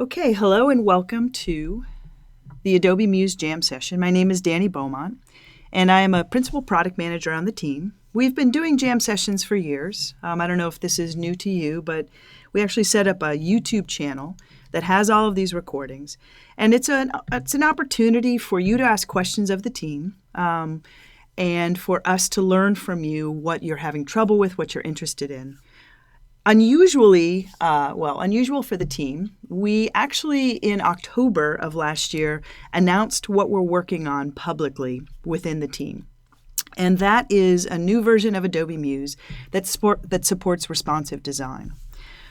Okay, hello and welcome to the Adobe Muse Jam session. My name is Danny Beaumont, and I am a principal product manager on the team. We've been doing jam sessions for years. I don't know if this is new to you, but we actually set up a YouTube channel that has all of these recordings, and it's an opportunity for you to ask questions of the team, and for us to learn from you what you're having trouble with, what you're interested in. Unusual for the team, we actually, in October of last year, announced what we're working on publicly within the team. And that is a new version of Adobe Muse that supports responsive design.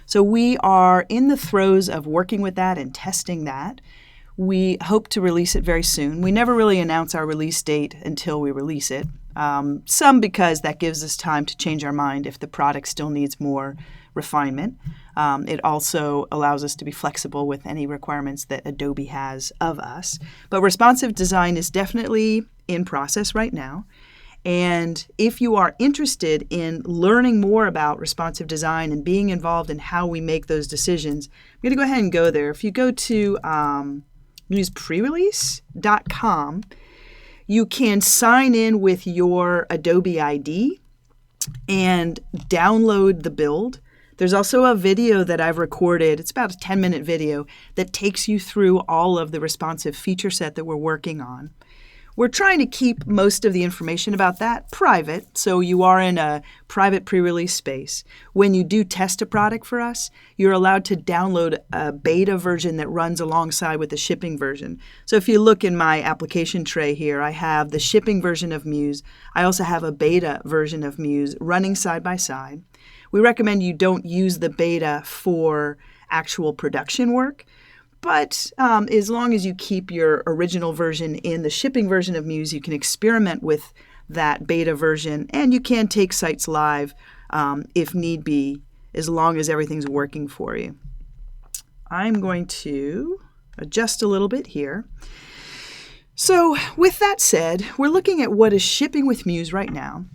So we are in the throes of working with that and testing that. We hope to release it very soon. We never really announce our release date until we release it. Some because that gives us time to change our mind if the product still needs more refinement. It also allows us to be flexible with any requirements that Adobe has of us. But responsive design is definitely in process right now. And if you are interested in learning more about responsive design and being involved in how we make those decisions, I'm going to go ahead and go there. If you go to museprerelease.com, you can sign in with your Adobe ID and download the build. There's also a video that I've recorded. It's about a 10-minute video that takes you through all of the responsive feature set that we're working on. We're trying to keep most of the information about that private, so you are in a private pre-release space. When you do test a product for us, you're allowed to download a beta version that runs alongside with the shipping version. So if you look in my application tray here, I have the shipping version of Muse. I also have a beta version of Muse running side by side. We recommend you don't use the beta for actual production work. But as long as you keep your original version in the shipping version of Muse, you can experiment with that beta version, and you can take sites live if need be, as long as everything's working for you. I'm going to adjust a little bit here. So with that said, we're looking at what is shipping with Muse right now.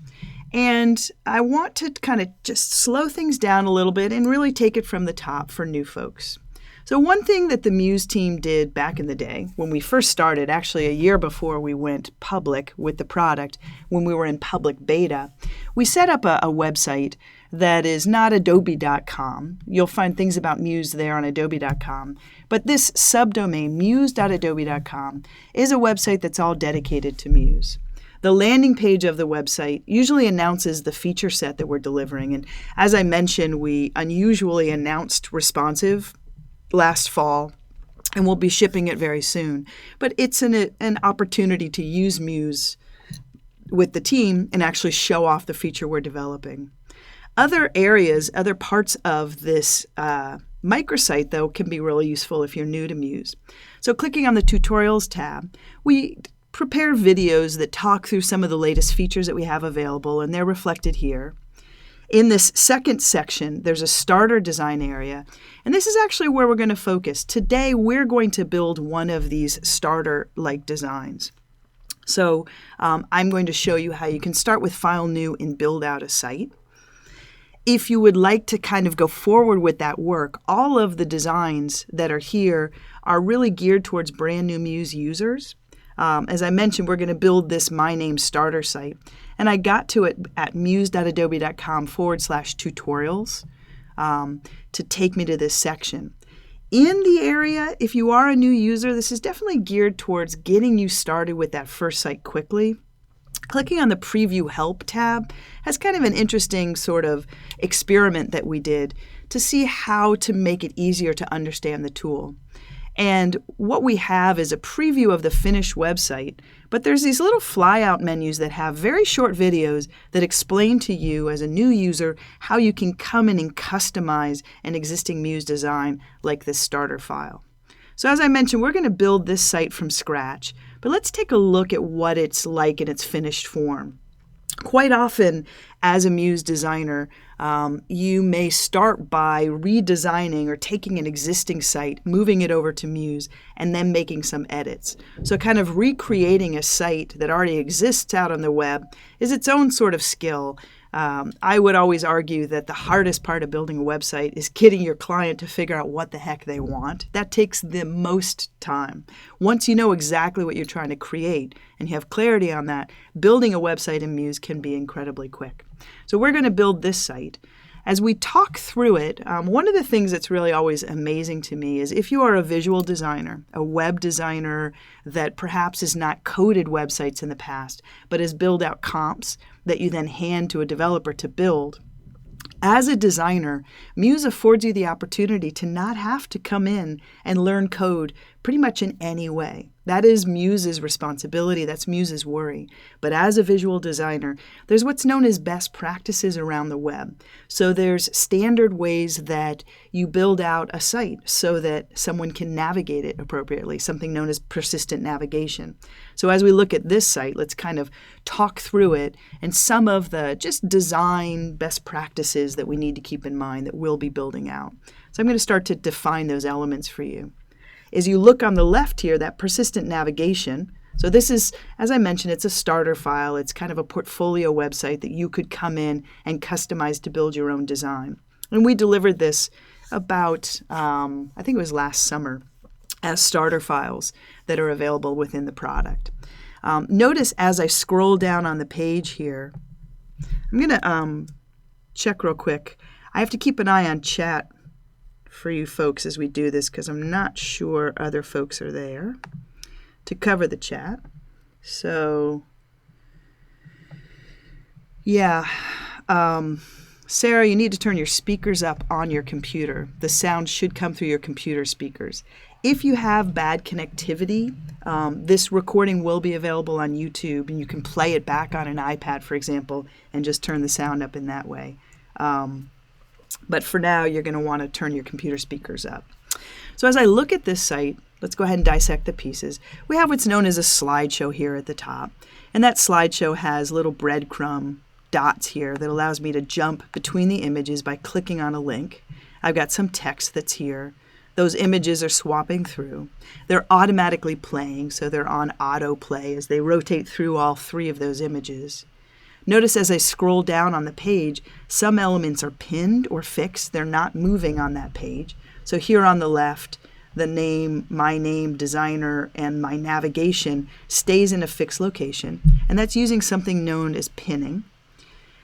And I want to kind of just slow things down a little bit and really take it from the top for new folks. So one thing that the Muse team did back in the day, when we first started, actually a year before we went public with the product, when we were in public beta, we set up a website that is not adobe.com. You'll find things about Muse there on adobe.com. But this subdomain, muse.adobe.com, is a website that's all dedicated to Muse. The landing page of the website usually announces the feature set that we're delivering. And as I mentioned, we unusually announced responsive last fall, and we'll be shipping it very soon. But it's an opportunity to use Muse with the team and actually show off the feature we're developing. Other areas, other parts of this microsite, though, can be really useful if you're new to Muse. So clicking on the Tutorials tab, we prepare videos that talk through some of the latest features that we have available, and they're reflected here. In this second section, there's a starter design area, and this is actually where we're going to focus. Today, we're going to build one of these starter-like designs. So I'm going to show you how you can start with File New and build out a site. If you would like to kind of go forward with that work, all of the designs that are here are really geared towards brand new Muse users. As I mentioned, we're going to build this My Name starter site. And I got to it at muse.adobe.com/tutorials to take me to this section. In the area, if you are a new user, this is definitely geared towards getting you started with that first site quickly. Clicking on the Preview Help tab has kind of an interesting sort of experiment that we did to see how to make it easier to understand the tool. And what we have is a preview of the finished website, but there's these little flyout menus that have very short videos that explain to you as a new user how you can come in and customize an existing Muse design like this starter file. So as I mentioned, we're going to build this site from scratch, but let's take a look at what it's like in its finished form. Quite often, as a Muse designer, you may start by redesigning or taking an existing site, moving it over to Muse, and then making some edits. So kind of recreating a site that already exists out on the web is its own sort of skill. I would always argue that the hardest part of building a website is getting your client to figure out what the heck they want. That takes the most time. Once you know exactly what you're trying to create and you have clarity on that, building a website in Muse can be incredibly quick. So we're going to build this site. As we talk through it, one of the things that's really always amazing to me is if you are a visual designer, a web designer that perhaps has not coded websites in the past, but has built out comps that you then hand to a developer to build. As a designer, Muse affords you the opportunity to not have to come in and learn code pretty much in any way. That is Muse's responsibility. That's Muse's worry. But as a visual designer, there's what's known as best practices around the web. So there's standard ways that you build out a site so that someone can navigate it appropriately, something known as persistent navigation. So as we look at this site, let's kind of talk through it and some of the just design best practices that we need to keep in mind that we'll be building out. So I'm going to start to define those elements for you. As you look on the left here, that persistent navigation, so this is, as I mentioned, it's a starter file. It's kind of a portfolio website that you could come in and customize to build your own design. And we delivered this about, I think it was last summer, as starter files that are available within the product. Notice as I scroll down on the page here, I'm going to check real quick. I have to keep an eye on chat for you folks as we do this because I'm not sure other folks are there to cover the chat. So, yeah. Sarah, you need to turn your speakers up on your computer. The sound should come through your computer speakers. If you have bad connectivity, this recording will be available on YouTube, and you can play it back on an iPad, for example, and just turn the sound up in that way. But for now, you're going to want to turn your computer speakers up. So as I look at this site, let's go ahead and dissect the pieces. We have what's known as a slideshow here at the top. And that slideshow has little breadcrumb dots here that allows me to jump between the images by clicking on a link. I've got some text that's here. Those images are swapping through. They're automatically playing, so they're on autoplay as they rotate through all three of those images. Notice as I scroll down on the page, some elements are pinned or fixed. They're not moving on that page. So here on the left, the name, my name, designer, and my navigation stays in a fixed location. And that's using something known as pinning.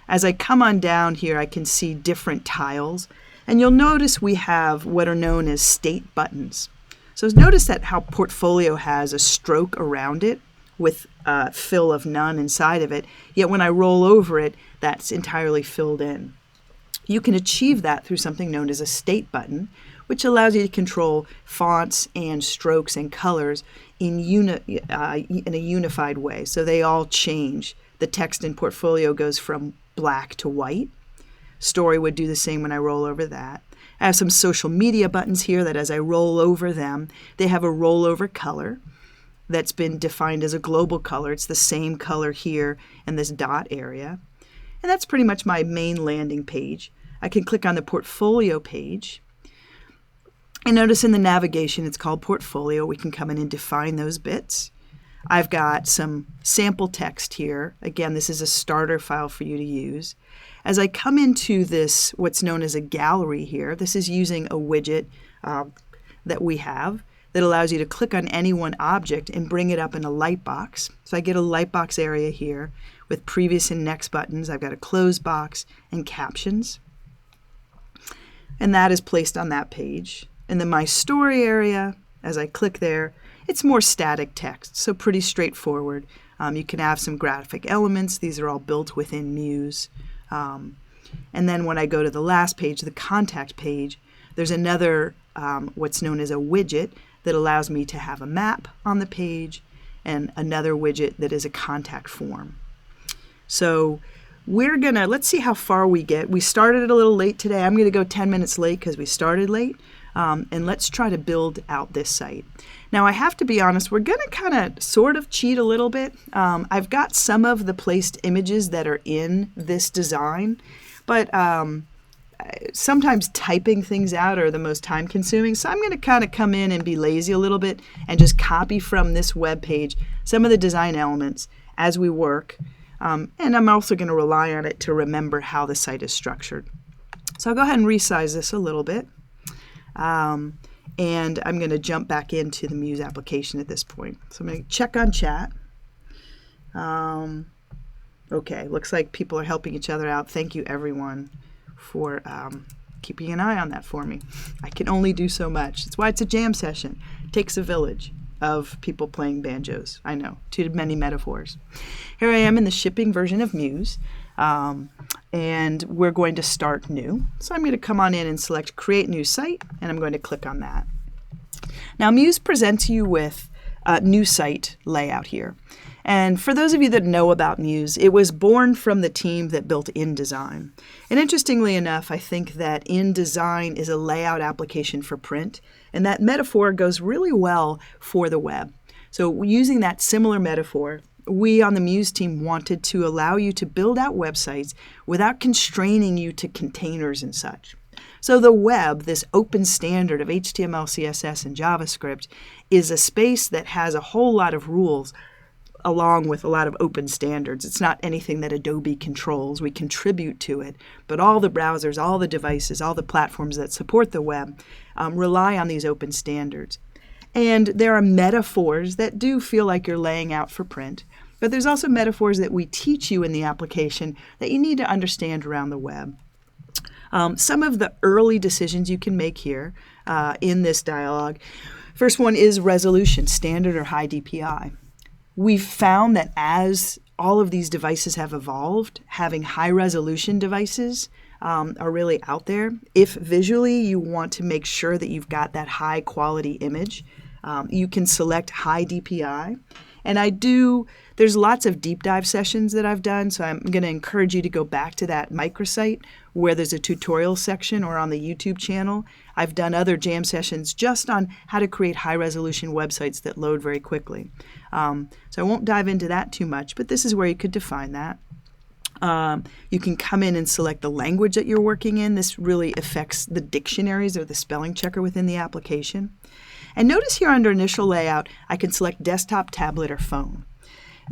As I come on down here, I can see different tiles. And you'll notice we have what are known as state buttons. So notice that how Portfolio has a stroke around it with fill of none inside of it, yet when I roll over it, that's entirely filled in. You can achieve that through something known as a state button, which allows you to control fonts and strokes and colors in a unified way. So they all change. The text in Portfolio goes from black to white. Story would do the same when I roll over that. I have some social media buttons here that as I roll over them, they have a rollover color that's been defined as a global color. It's the same color here in this dot area. And that's pretty much my main landing page. I can click on the Portfolio page. And notice in the navigation, it's called Portfolio. We can come in and define those bits. I've got some sample text here. Again, this is a starter file for you to use. As I come into this, what's known as a gallery here, this is using a widget that we have that allows you to click on any one object and bring it up in a lightbox. So I get a lightbox area here with previous and next buttons. I've got a close box and captions. And that is placed on that page. And then my story area, as I click there, it's more static text, so pretty straightforward. You can have some graphic elements. These are all built within Muse. And then when I go to the last page, the contact page, there's another what's known as a widget that allows me to have a map on the page and another widget that is a contact form. So let's see how far we get. We started a little late today. I'm going to go 10 minutes late because we started late. And let's try to build out this site. Now, I have to be honest, we're going to kind of sort of cheat a little bit. I've got some of the placed images that are in this design, but sometimes typing things out are the most time consuming. So I'm going to kind of come in and be lazy a little bit and just copy from this web page some of the design elements as we work. And I'm also going to rely on it to remember how the site is structured. So I'll go ahead and resize this a little bit. And I'm going to jump back into the Muse application at this point. So I'm going to check on chat. Okay, looks like people are helping each other out. Thank you, everyone, for keeping an eye on that for me. I can only do so much. That's why it's a jam session. It takes a village of people playing banjos. I know, too many metaphors. Here I am in the shipping version of Muse. And we're going to start new. So I'm going to come on in and select Create New Site, and I'm going to click on that. Now Muse presents you with a new site layout here. And for those of you that know about Muse, it was born from the team that built InDesign. And interestingly enough, I think that InDesign is a layout application for print, and that metaphor goes really well for the web. So using that similar metaphor, we on the Muse team wanted to allow you to build out websites without constraining you to containers and such. So the web, this open standard of HTML, CSS, and JavaScript, is a space that has a whole lot of rules along with a lot of open standards. It's not anything that Adobe controls. We contribute to it. But all the browsers, all the devices, all the platforms that support the web rely on these open standards. And there are metaphors that do feel like you're laying out for print. But there's also metaphors that we teach you in the application that you need to understand around the web. Some of the early decisions you can make here in this dialog. First one is resolution, standard or high DPI. We've found that as all of these devices have evolved, having high resolution devices are really out there. If visually you want to make sure that you've got that high quality image, you can select high DPI. And there's lots of deep dive sessions that I've done, so I'm going to encourage you to go back to that microsite where there's a tutorial section or on the YouTube channel. I've done other jam sessions just on how to create high resolution websites that load very quickly. So I won't dive into that too much, but this is where you could define that. You can come in and select the language that you're working in. This really affects the dictionaries or the spelling checker within the application. And notice here under initial layout, I can select desktop, tablet, or phone.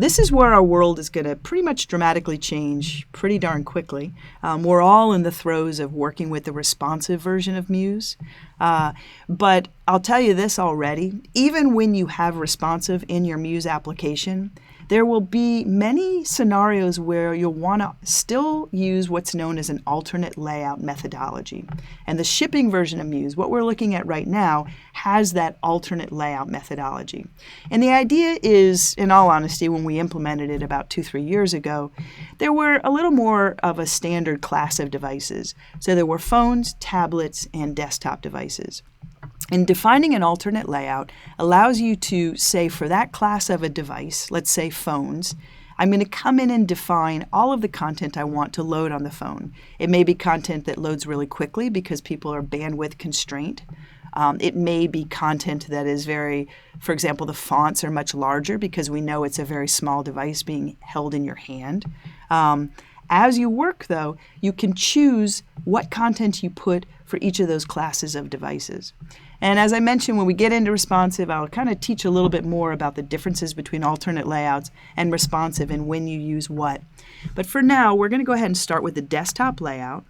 This is where our world is going to pretty much dramatically change pretty darn quickly. We're all in the throes of working with the responsive version of Muse. But I'll tell you this already, even when you have responsive in your Muse application, there will be many scenarios where you'll want to still use what's known as an alternate layout methodology. And the shipping version of Muse, what we're looking at right now, has that alternate layout methodology. And the idea is, in all honesty, when we implemented it about 2-3 years ago, there were a little more of a standard class of devices. So there were phones, tablets, and desktop devices. And defining an alternate layout allows you to say for that class of a device, let's say phones, I'm going to come in and define all of the content I want to load on the phone. It may be content that loads really quickly because people are bandwidth constrained. It may be content that is for example, the fonts are much larger because we know it's a very small device being held in your hand. As you work, though, you can choose what content you put for each of those classes of devices. And as I mentioned, when we get into responsive, I'll kind of teach a little bit more about the differences between alternate layouts and responsive and when you use what. But for now, we're going to go ahead and start with the desktop layout.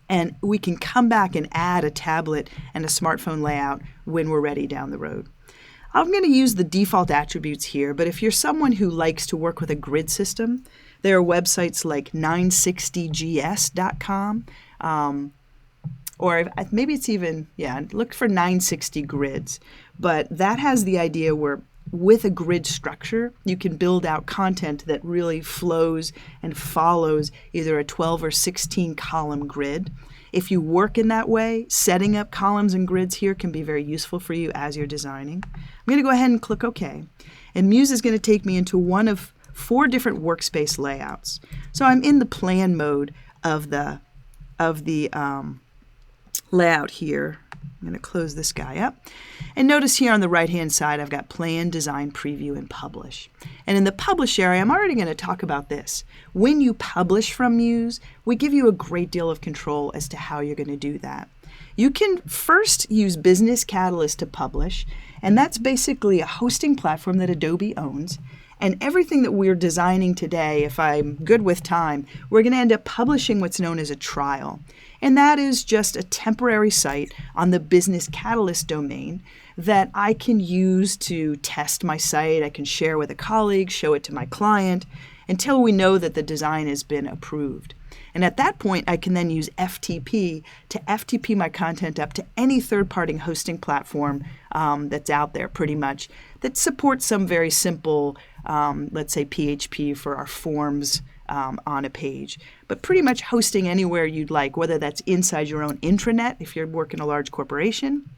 And we can come back and add a tablet and a smartphone layout when we're ready down the road. I'm going to use the default attributes here, but if you're someone who likes to work with a grid system, there are websites like 960gs.com, or maybe it's even, look for 960 grids. But that has the idea where with a grid structure, you can build out content that really flows and follows either a 12 or 16 column grid. If you work in that way, setting up columns and grids here can be very useful for you as you're designing. I'm going to go ahead and click OK. And Muse is going to take me into one of 4 different workspace layouts. So I'm in the plan mode of the layout here. I'm going to close this guy up. And notice here on the right-hand side, I've got Plan, Design, Preview, and Publish. And in the Publish area, I'm already going to talk about this. When you publish from Muse, we give you a great deal of control as to how you're going to do that. You can first use Business Catalyst to publish, and that's basically a hosting platform that Adobe owns. And everything that we're designing today, if I'm good with time, we're going to end up publishing what's known as a trial. And that is just a temporary site on the Business Catalyst domain that I can use to test my site. I can share with a colleague, show it to my client, until we know that the design has been approved. And at that point, I can then use FTP to FTP my content up to any third-party hosting platform that's out there, pretty much, that supports some very simple, let's say PHP for our forms on a page. But pretty much hosting anywhere you'd like, whether that's inside your own intranet if you're working a large corporation,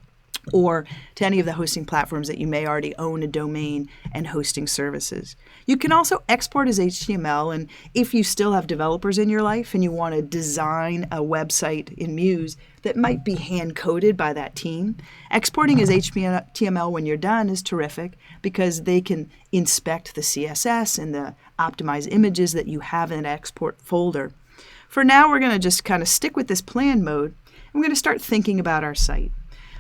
or to any of the hosting platforms that you may already own a domain and hosting services. You can also export as HTML, and if you still have developers in your life and you want to design a website in Muse that might be hand-coded by that team, exporting as HTML when you're done is terrific because they can inspect the CSS and the optimized images that you have in an export folder. For now, we're going to just kind of stick with this plan mode, and we're going to start thinking about our site.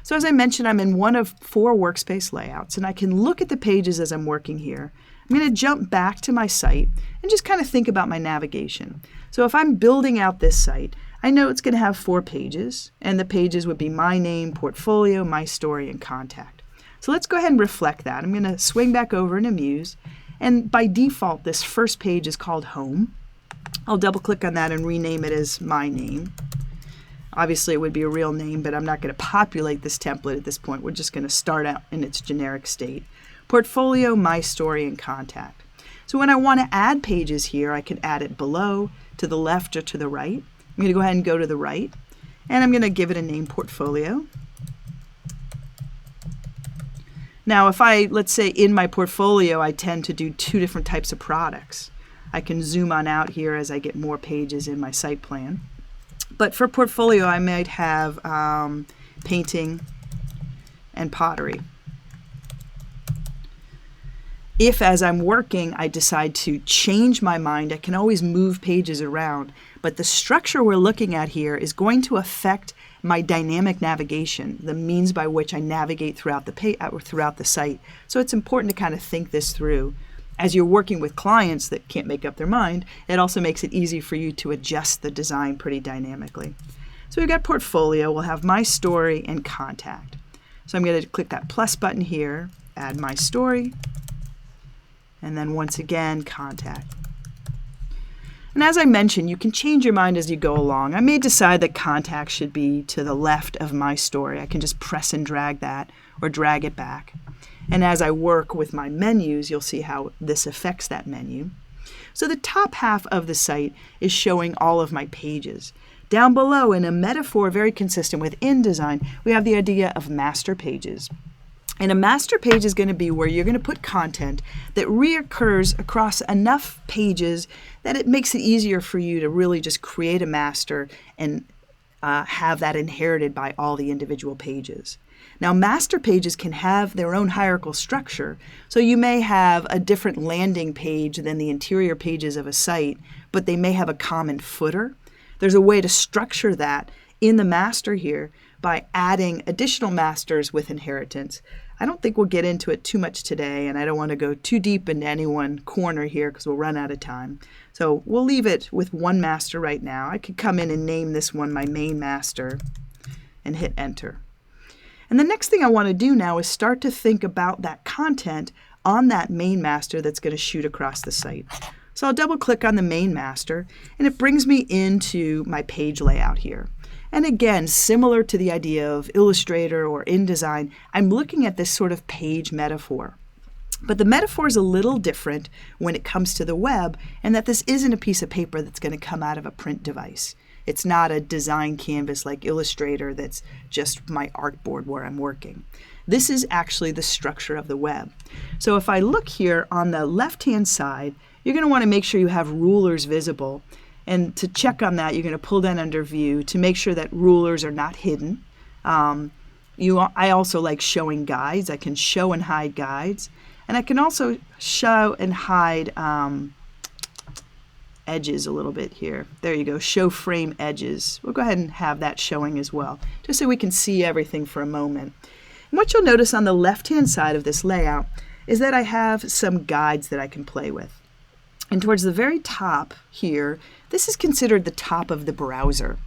So as I mentioned, I'm in one of 4 workspace layouts, and I can look at the pages as I'm working here. I'm going to jump back to my site and just kind of think about my navigation. So if I'm building out this site, I know it's going to have 4 pages, and the pages would be my name, portfolio, my story, and contact. So let's go ahead and reflect that. I'm going to swing back over into Muse, and by default, this first page is called Home. I'll double-click on that and rename it as my name. Obviously, it would be a real name, but I'm not going to populate this template at this point. We're just going to start out in its generic state. Portfolio, my story, and contact. So when I want to add pages here, I can add it below, to the left, or to the right. I'm going to go ahead and go to the right, and I'm going to give it a name, Portfolio. Now, if let's say in my portfolio, I tend to do 2 different types of products. I can zoom on out here as I get more pages in my site plan. But for portfolio, I might have painting and pottery. If, as I'm working, I decide to change my mind, I can always move pages around. But the structure we're looking at here is going to affect my dynamic navigation, the means by which I navigate throughout the site. So it's important to kind of think this through. As you're working with clients that can't make up their mind, it also makes it easy for you to adjust the design pretty dynamically. So we've got portfolio, we'll have my story and contact. So I'm going to click that plus button here, add my story, and then once again, contact. And as I mentioned, you can change your mind as you go along. I may decide that contact should be to the left of my story. I can just press and drag that or drag it back. And as I work with my menus, you'll see how this affects that menu. So the top half of the site is showing all of my pages. Down below, in a metaphor very consistent with InDesign, we have the idea of master pages. And a master page is going to be where you're going to put content that reoccurs across enough pages that it makes it easier for you to really just create a master and have that inherited by all the individual pages. Now, master pages can have their own hierarchical structure, so you may have a different landing page than the interior pages of a site, but they may have a common footer. There's a way to structure that in the master here by adding additional masters with inheritance. I don't think we'll get into it too much today, and I don't want to go too deep into any one corner here because we'll run out of time. So we'll leave it with one master right now. I could come in and name this one my main master and hit enter. And the next thing I want to do now is start to think about that content on that main master that's going to shoot across the site. So I'll double click on the main master, and it brings me into my page layout here. And again, similar to the idea of Illustrator or InDesign, I'm looking at this sort of page metaphor. But the metaphor is a little different when it comes to the web, and that this isn't a piece of paper that's going to come out of a print device. It's not a design canvas like Illustrator that's just my artboard where I'm working. This is actually the structure of the web. So if I look here on the left-hand side, you're going to want to make sure you have rulers visible. And to check on that, you're going to pull down under View to make sure that rulers are not hidden. I also like showing guides. I can show and hide guides. And I can also show and hide edges a little bit here. There you go, show frame edges. We'll go ahead and have that showing as well, just so we can see everything for a moment. And what you'll notice on the left-hand side of this layout is that I have some guides that I can play with. And towards the very top here, this is considered the top of the browser.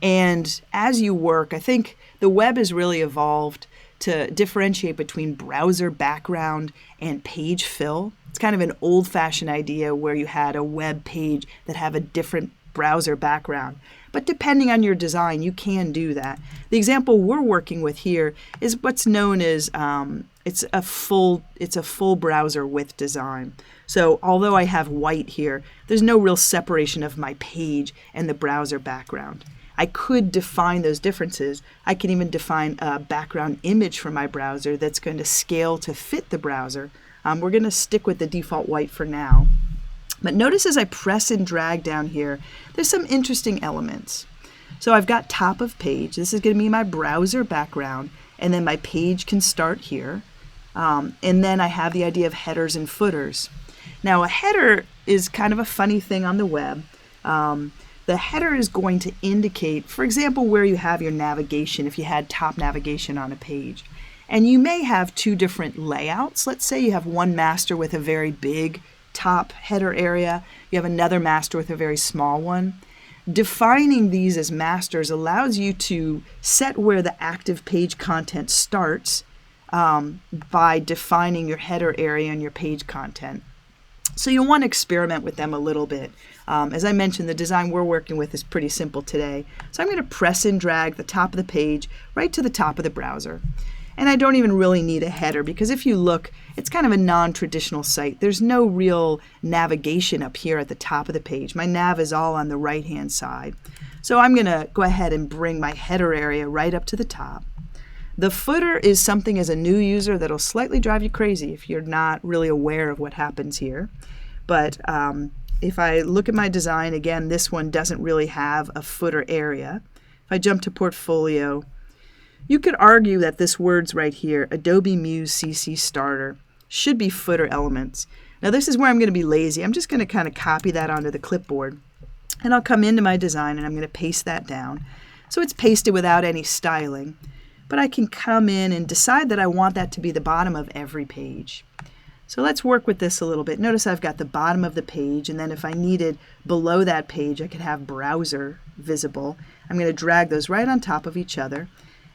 And as you work, I think the web has really evolved to differentiate between browser background and page fill. It's kind of an old-fashioned idea where you had a web page that have a different browser background. But depending on your design, you can do that. The example we're working with here is what's known as it's a full browser width design. So although I have white here, there's no real separation of my page and the browser background. I could define those differences. I can even define a background image for my browser that's going to scale to fit the browser. We're going to stick with the default white for now. But notice as I press and drag down here, there's some interesting elements. So I've got top of page. This is going to be my browser background, and then my page can start here. And then I have the idea of headers and footers. Now a header is kind of a funny thing on the web. The header is going to indicate, for example, where you have your navigation, if you had top navigation on a page. And you may have two different layouts. Let's say you have one master with a very big top header area. You have another master with a very small one. Defining these as masters allows you to set where the active page content starts by defining your header area and your page content. So you'll want to experiment with them a little bit. As I mentioned, the design we're working with is pretty simple today. So I'm going to press and drag the top of the page right to the top of the browser. And I don't even really need a header because if you look, it's kind of a non-traditional site. There's no real navigation up here at the top of the page. My nav is all on the right-hand side. So I'm going to go ahead and bring my header area right up to the top. The footer is something as a new user that'll slightly drive you crazy if you're not really aware of what happens here. But if I look at my design, again, this one doesn't really have a footer area. If I jump to portfolio, you could argue that this word's right here, Adobe Muse CC Starter, should be footer elements. Now this is where I'm going to be lazy. I'm just going to kind of copy that onto the clipboard. And I'll come into my design and I'm going to paste that down. So it's pasted without any styling. But I can come in and decide that I want that to be the bottom of every page. So let's work with this a little bit. Notice I've got the bottom of the page, and then if I needed below that page, I could have browser visible. I'm going to drag those right on top of each other.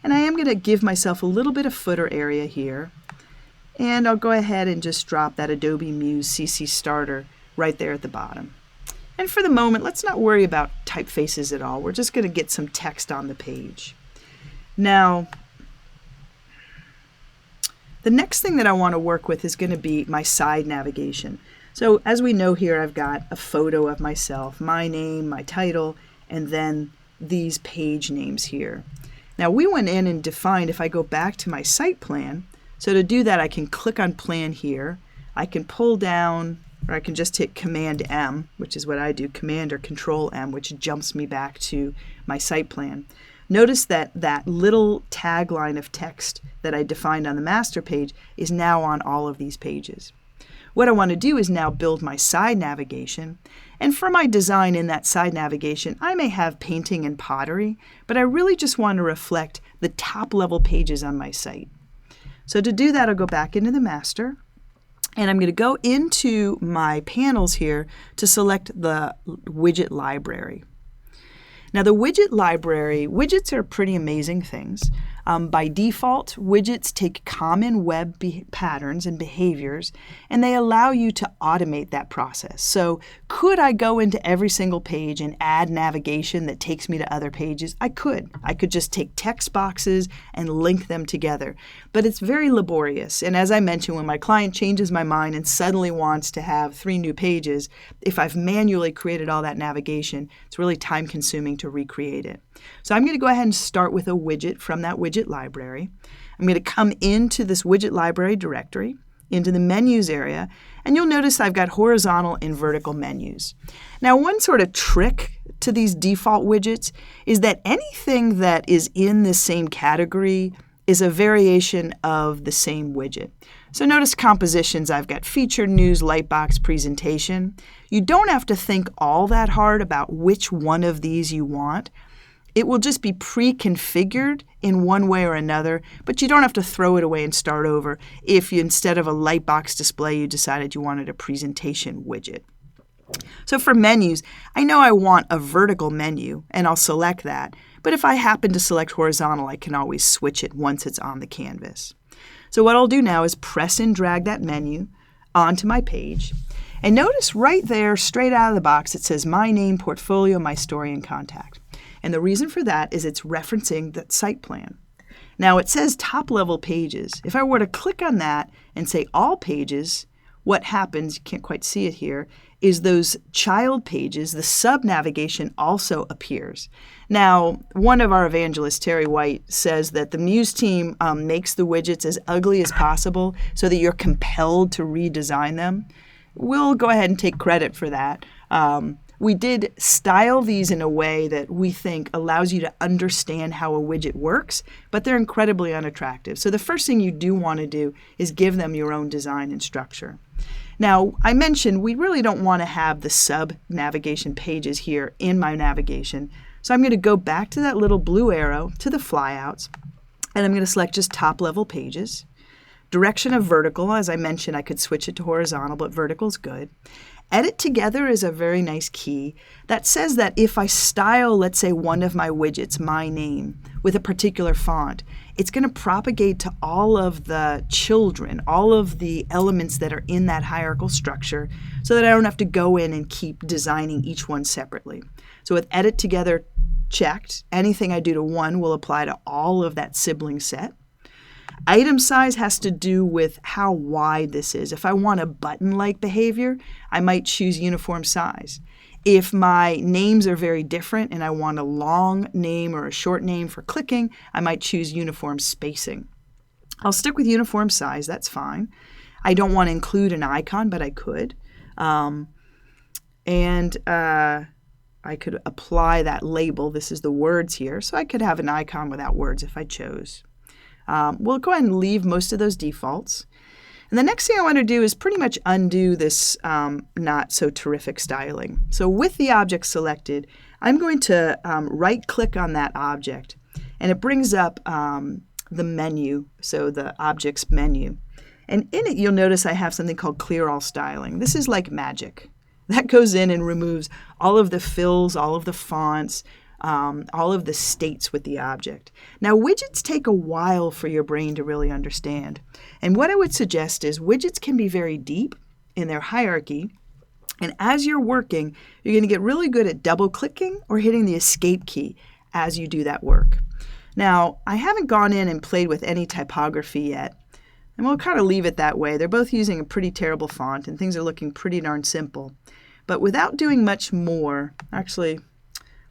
And I am going to give myself a little bit of footer area here. And I'll go ahead and just drop that Adobe Muse CC Starter right there at the bottom. And for the moment, let's not worry about typefaces at all. We're just going to get some text on the page. Now, the next thing that I want to work with is going to be my side navigation. So as we know here, I've got a photo of myself, my name, my title, and then these page names here. Now we went in and defined, if I go back to my site plan, so to do that I can click on plan here, I can pull down, or I can just hit Command M, which is what I do, Command or Control M, which jumps me back to my site plan. Notice that that little tagline of text that I defined on the master page is now on all of these pages. What I want to do is now build my side navigation. And for my design in that side navigation, I may have painting and pottery, but I really just want to reflect the top level pages on my site. So to do that, I'll go back into the master. And I'm going to go into my panels here to select the widget library. Now the widget library, widgets are pretty amazing things. By default, widgets take common web patterns and behaviors, and they allow you to automate that process. So could I go into every single page and add navigation that takes me to other pages? I could. I could just take text boxes and link them together. But it's very laborious. And as I mentioned, when my client changes my mind and suddenly wants to have 3 new pages, if I've manually created all that navigation, it's really time consuming to recreate it. So I'm going to go ahead and start with a widget from that widget library. I'm going to come into this widget library directory, into the menus area, and you'll notice I've got horizontal and vertical menus. Now one sort of trick to these default widgets is that anything that is in the same category is a variation of the same widget. So notice compositions, I've got featured, news, lightbox, presentation. You don't have to think all that hard about which one of these you want. It will just be pre-configured in one way or another, but you don't have to throw it away and start over if you, instead of a lightbox display, you decided you wanted a presentation widget. So for menus, I know I want a vertical menu, and I'll select that. But if I happen to select horizontal, I can always switch it once it's on the canvas. So what I'll do now is press and drag that menu onto my page. And notice right there, straight out of the box, it says My Name, Portfolio, My Story, and Contact. And the reason for that is it's referencing the site plan. Now it says top-level pages. If I were to click on that and say All Pages, what happens, you can't quite see it here, is those child pages, the sub-navigation also appears. Now, one of our evangelists, Terry White, says that the Muse team makes the widgets as ugly as possible so that you're compelled to redesign them. We'll go ahead and take credit for that. We did style these in a way that we think allows you to understand how a widget works, but they're incredibly unattractive. So the first thing you do want to do is give them your own design and structure. Now, I mentioned we really don't want to have the sub-navigation pages here in my navigation. So I'm going to go back to that little blue arrow to the flyouts, and I'm going to select just top-level pages. Direction of vertical, as I mentioned, I could switch it to horizontal, but vertical is good. Edit Together is a very nice key that says that if I style, let's say, one of my widgets, My Name, with a particular font, it's going to propagate to all of the children, all of the elements that are in that hierarchical structure, so that I don't have to go in and keep designing each one separately. So with Edit Together checked, anything I do to one will apply to all of that sibling set. Item size has to do with how wide this is. If I want a button-like behavior, I might choose uniform size. If my names are very different and I want a long name or a short name for clicking, I might choose uniform spacing. I'll stick with uniform size, that's fine. I don't want to include an icon, but I could. I could apply that label. This is the words here, so I could have an icon without words if I chose. We'll go ahead and leave most of those defaults. And the next thing I want to do is pretty much undo this not so terrific styling. So with the object selected, I'm going to right-click on that object, and it brings up the menu, so the object's menu. And in it, you'll notice I have something called Clear All Styling. This is like magic. That goes in and removes all of the fills, all of the fonts, all of the states with the object. Now, widgets take a while for your brain to really understand. And what I would suggest is widgets can be very deep in their hierarchy. And as you're working, you're going to get really good at double-clicking or hitting the escape key as you do that work. Now, I haven't gone in and played with any typography yet. And we'll kind of leave it that way. They're both using a pretty terrible font, and things are looking pretty darn simple. But without doing much more, actually,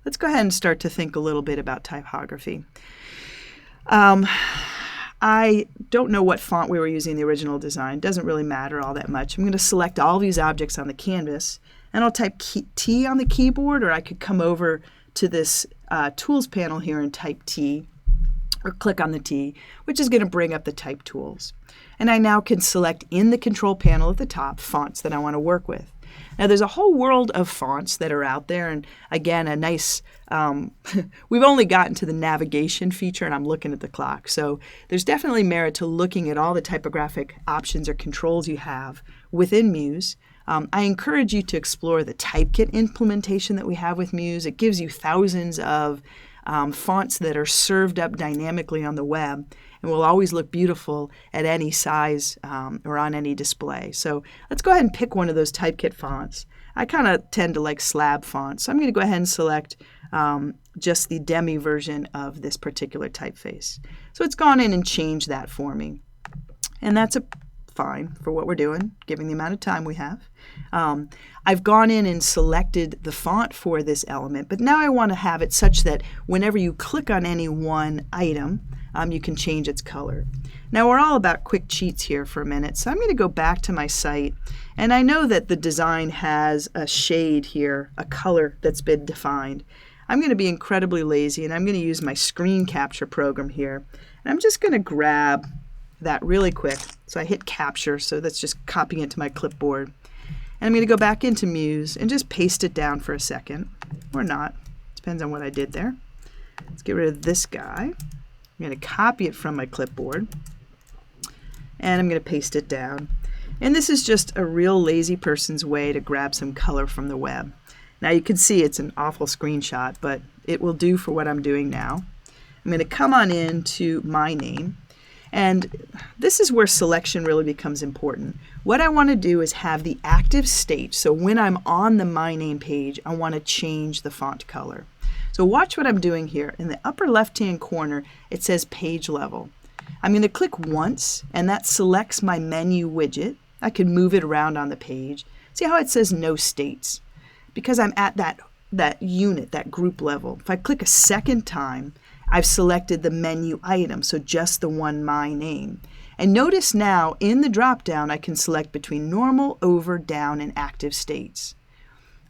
let's go ahead and start to think a little bit about typography. I don't know what font we were using in the original design. Doesn't really matter all that much. I'm going to select all these objects on the canvas, and I'll type T on the keyboard, or I could come over to this Tools panel here and type T, or click on the T, which is going to bring up the type tools. And I now can select in the control panel at the top fonts that I want to work with. Now, there's a whole world of fonts that are out there, and again, a nice, we've only gotten to the navigation feature, and I'm looking at the clock. So there's definitely merit to looking at all the typographic options or controls you have within Muse. I encourage you to explore the Typekit implementation that we have with Muse. It gives you thousands of fonts that are served up dynamically on the web and will always look beautiful at any size or on any display. So let's go ahead and pick one of those Typekit fonts. I kind of tend to like slab fonts, so I'm going to go ahead and select just the demi version of this particular typeface. So it's gone in and changed that for me. And that's fine for what we're doing, given the amount of time we have. I've gone in and selected the font for this element, but now I want to have it such that whenever you click on any one item, you can change its color. Now, we're all about quick cheats here for a minute, so I'm going to go back to my site, and I know that the design has a shade here, a color that's been defined. I'm going to be incredibly lazy, and I'm going to use my screen capture program here, and I'm just going to grab that really quick. So I hit capture, so that's just copying it to my clipboard. And I'm going to go back into Muse and just paste it down for a second, or not. Depends on what I did there. Let's get rid of this guy. I'm going to copy it from my clipboard, and I'm going to paste it down. And this is just a real lazy person's way to grab some color from the web. Now you can see it's an awful screenshot, but it will do for what I'm doing now. I'm going to come on into my name, and this is where selection really becomes important. What I want to do is have the active state, so when I'm on the My Name page, I want to change the font color. So watch what I'm doing here. In the upper left-hand corner, it says Page Level. I'm going to click once, and that selects my menu widget. I can move it around on the page. See how it says No States? Because I'm at that unit, that group level. If I click a second time, I've selected the menu item, so just the one My Name. And notice now, in the drop-down, I can select between normal, over, down, and active states.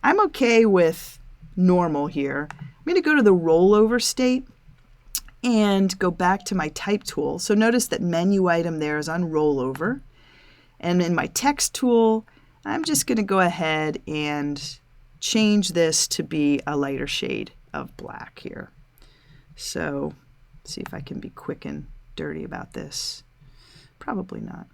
I'm okay with normal here. I'm going to go to the rollover state and go back to my type tool. So notice that menu item there is on rollover. And in my text tool, I'm just going to go ahead and change this to be a lighter shade of black here. So let's see if I can be quick and dirty about this. Probably not.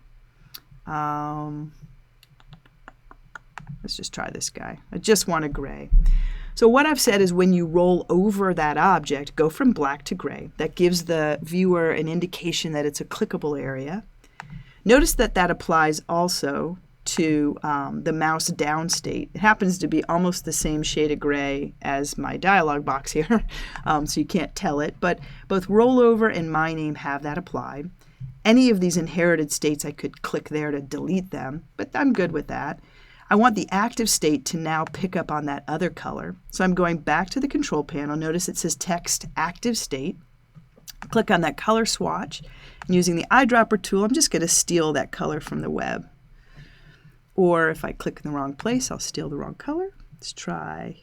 Let's just try this guy. I just want a gray. So what I've said is when you roll over that object, go from black to gray. That gives the viewer an indication that it's a clickable area. Notice that that applies also to the mouse down state. It happens to be almost the same shade of gray as my dialog box here, so you can't tell it, but both rollover and My Name have that applied. Any of these inherited states, I could click there to delete them, but I'm good with that. I want the active state to now pick up on that other color. So I'm going back to the control panel. Notice it says Text Active State. Click on that color swatch. And using the eyedropper tool, I'm just going to steal that color from the web. Or if I click in the wrong place, I'll steal the wrong color. Let's try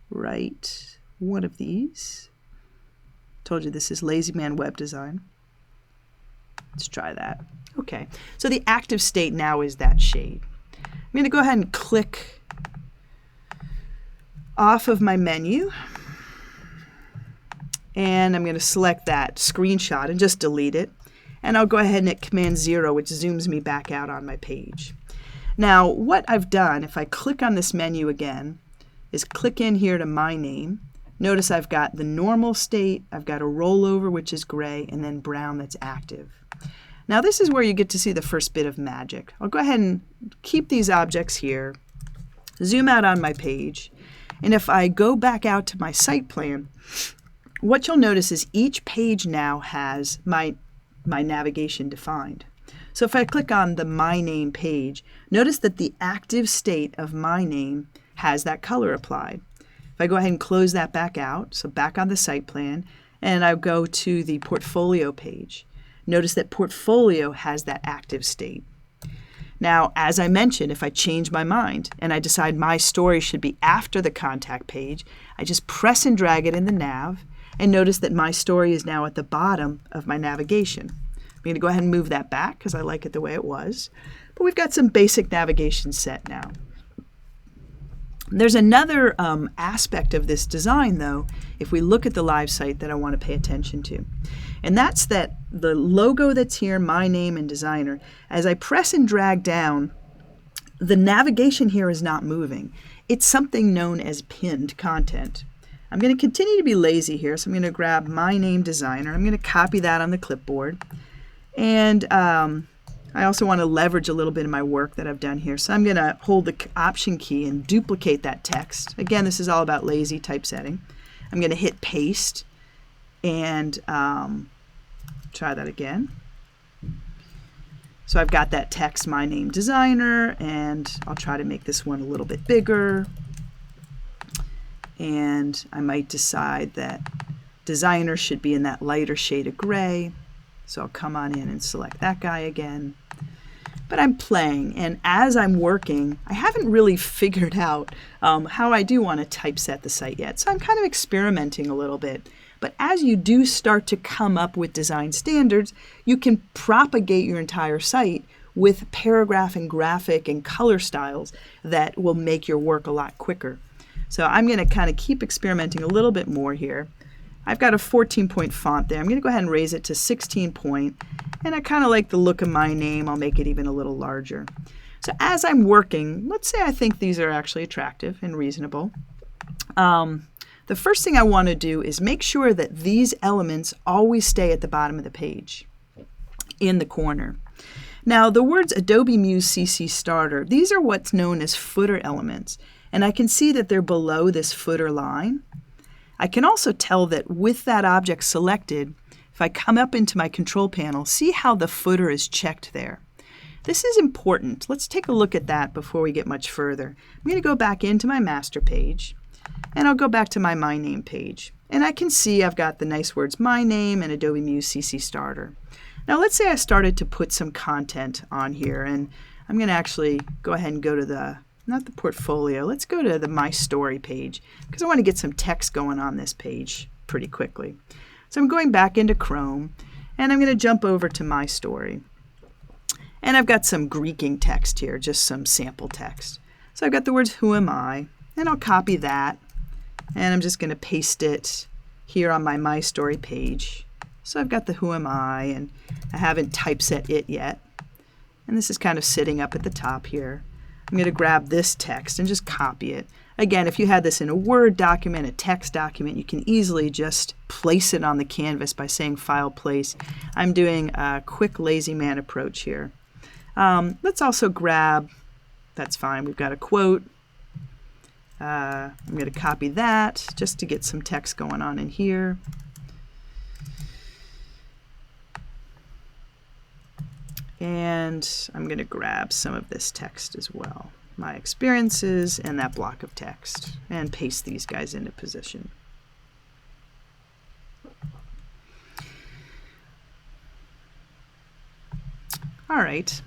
right one of these. Told you this is Lazy Man Web Design. Let's try that. Okay, so the active state now is that shade. I'm going to go ahead and click off of my menu, and I'm going to select that screenshot and just delete it. And I'll go ahead and hit Command 0, which zooms me back out on my page. Now, what I've done, if I click on this menu again, is click in here to My Name. Notice I've got the normal state, I've got a rollover, which is gray, and then brown that's active. Now this is where you get to see the first bit of magic. I'll go ahead and keep these objects here, zoom out on my page, and if I go back out to my site plan, what you'll notice is each page now has my navigation defined. So if I click on the My Name page, notice that the active state of My Name has that color applied. If I go ahead and close that back out, so back on the site plan, and I go to the portfolio page, notice that portfolio has that active state. Now, as I mentioned, if I change my mind and I decide my story should be after the contact page, I just press and drag it in the nav, and notice that my story is now at the bottom of my navigation. I'm going to go ahead and move that back because I like it the way it was. But we've got some basic navigation set now. There's another aspect of this design, though, if we look at the live site that I want to pay attention to. And that's that the logo that's here, My Name and Designer, as I press and drag down, the navigation here is not moving. It's something known as pinned content. I'm going to continue to be lazy here, so I'm going to grab My Name Designer. I'm going to copy that on the clipboard. And I also want to leverage a little bit of my work that I've done here. So I'm going to hold the Option key and duplicate that text. Again, this is all about lazy typesetting. I'm going to hit Paste and try that again. So I've got that text, My Name Designer, and I'll try to make this one a little bit bigger. And I might decide that Designer should be in that lighter shade of gray. So I'll come on in and select that guy again. But I'm playing, and as I'm working, I haven't really figured out how I do want to typeset the site yet. So I'm kind of experimenting a little bit. But as you do start to come up with design standards, you can propagate your entire site with paragraph and graphic and color styles that will make your work a lot quicker. So I'm going to kind of keep experimenting a little bit more here. I've got a 14-point font there. I'm going to go ahead and raise it to 16-point. And I kind of like the look of my name. I'll make it even a little larger. So as I'm working, let's say I think these are actually attractive and reasonable. The first thing I want to do is make sure that these elements always stay at the bottom of the page, in the corner. Now, the words Adobe Muse CC Starter, these are what's known as footer elements. And I can see that they're below this footer line. I can also tell that with that object selected, if I come up into my control panel, see how the footer is checked there. This is important. Let's take a look at that before we get much further. I'm going to go back into my master page, and I'll go back to my My Name page. And I can see I've got the nice words My Name and Adobe Muse CC Starter. Now let's say I started to put some content on here, and I'm going to actually go ahead and go to not the portfolio, let's go to the My Story page, because I want to get some text going on this page pretty quickly. So I'm going back into Chrome, and I'm going to jump over to My Story. And I've got some Greeking text here, just some sample text. So I've got the words Who Am I, and I'll copy that, and I'm just going to paste it here on my My Story page. So I've got the Who Am I, and I haven't typeset it yet. And this is kind of sitting up at the top here. I'm going to grab this text and just copy it. Again, if you had this in a Word document, a text document, you can easily just place it on the canvas by saying File Place. I'm doing a quick lazy man approach here. Let's also grab, that's fine, we've got a quote. I'm going to copy that just to get some text going on in here. And I'm going to grab some of this text as well. My experiences and that block of text, and paste these guys into position. All right,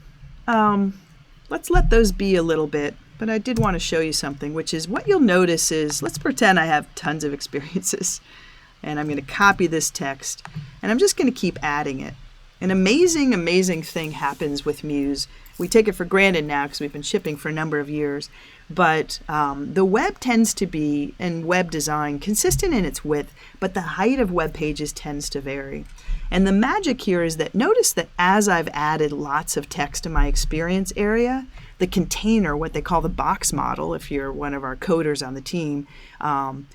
let's let those be a little bit, but I did want to show you something, which is what you'll notice is, let's pretend I have tons of experiences, and I'm going to copy this text, and I'm just going to keep adding it. An amazing, amazing thing happens with Muse. We take it for granted now because we've been shipping for a number of years, but the web tends to be, in web design, consistent in its width, but the height of web pages tends to vary. And the magic here is that notice that as I've added lots of text to my experience area, the container, what they call the box model, if you're one of our coders on the team,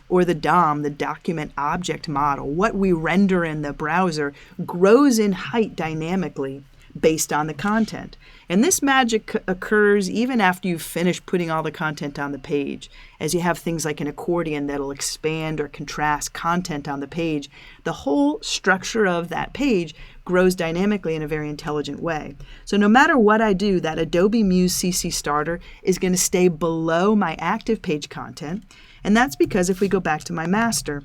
or the DOM, the document object model, what we render in the browser grows in height dynamically based on the content. And this magic occurs even after you've finished putting all the content on the page. As you have things like an accordion that'll expand or contrast content on the page, the whole structure of that page grows dynamically in a very intelligent way. So no matter what I do, that Adobe Muse CC Starter is going to stay below my active page content. And that's because if we go back to my master,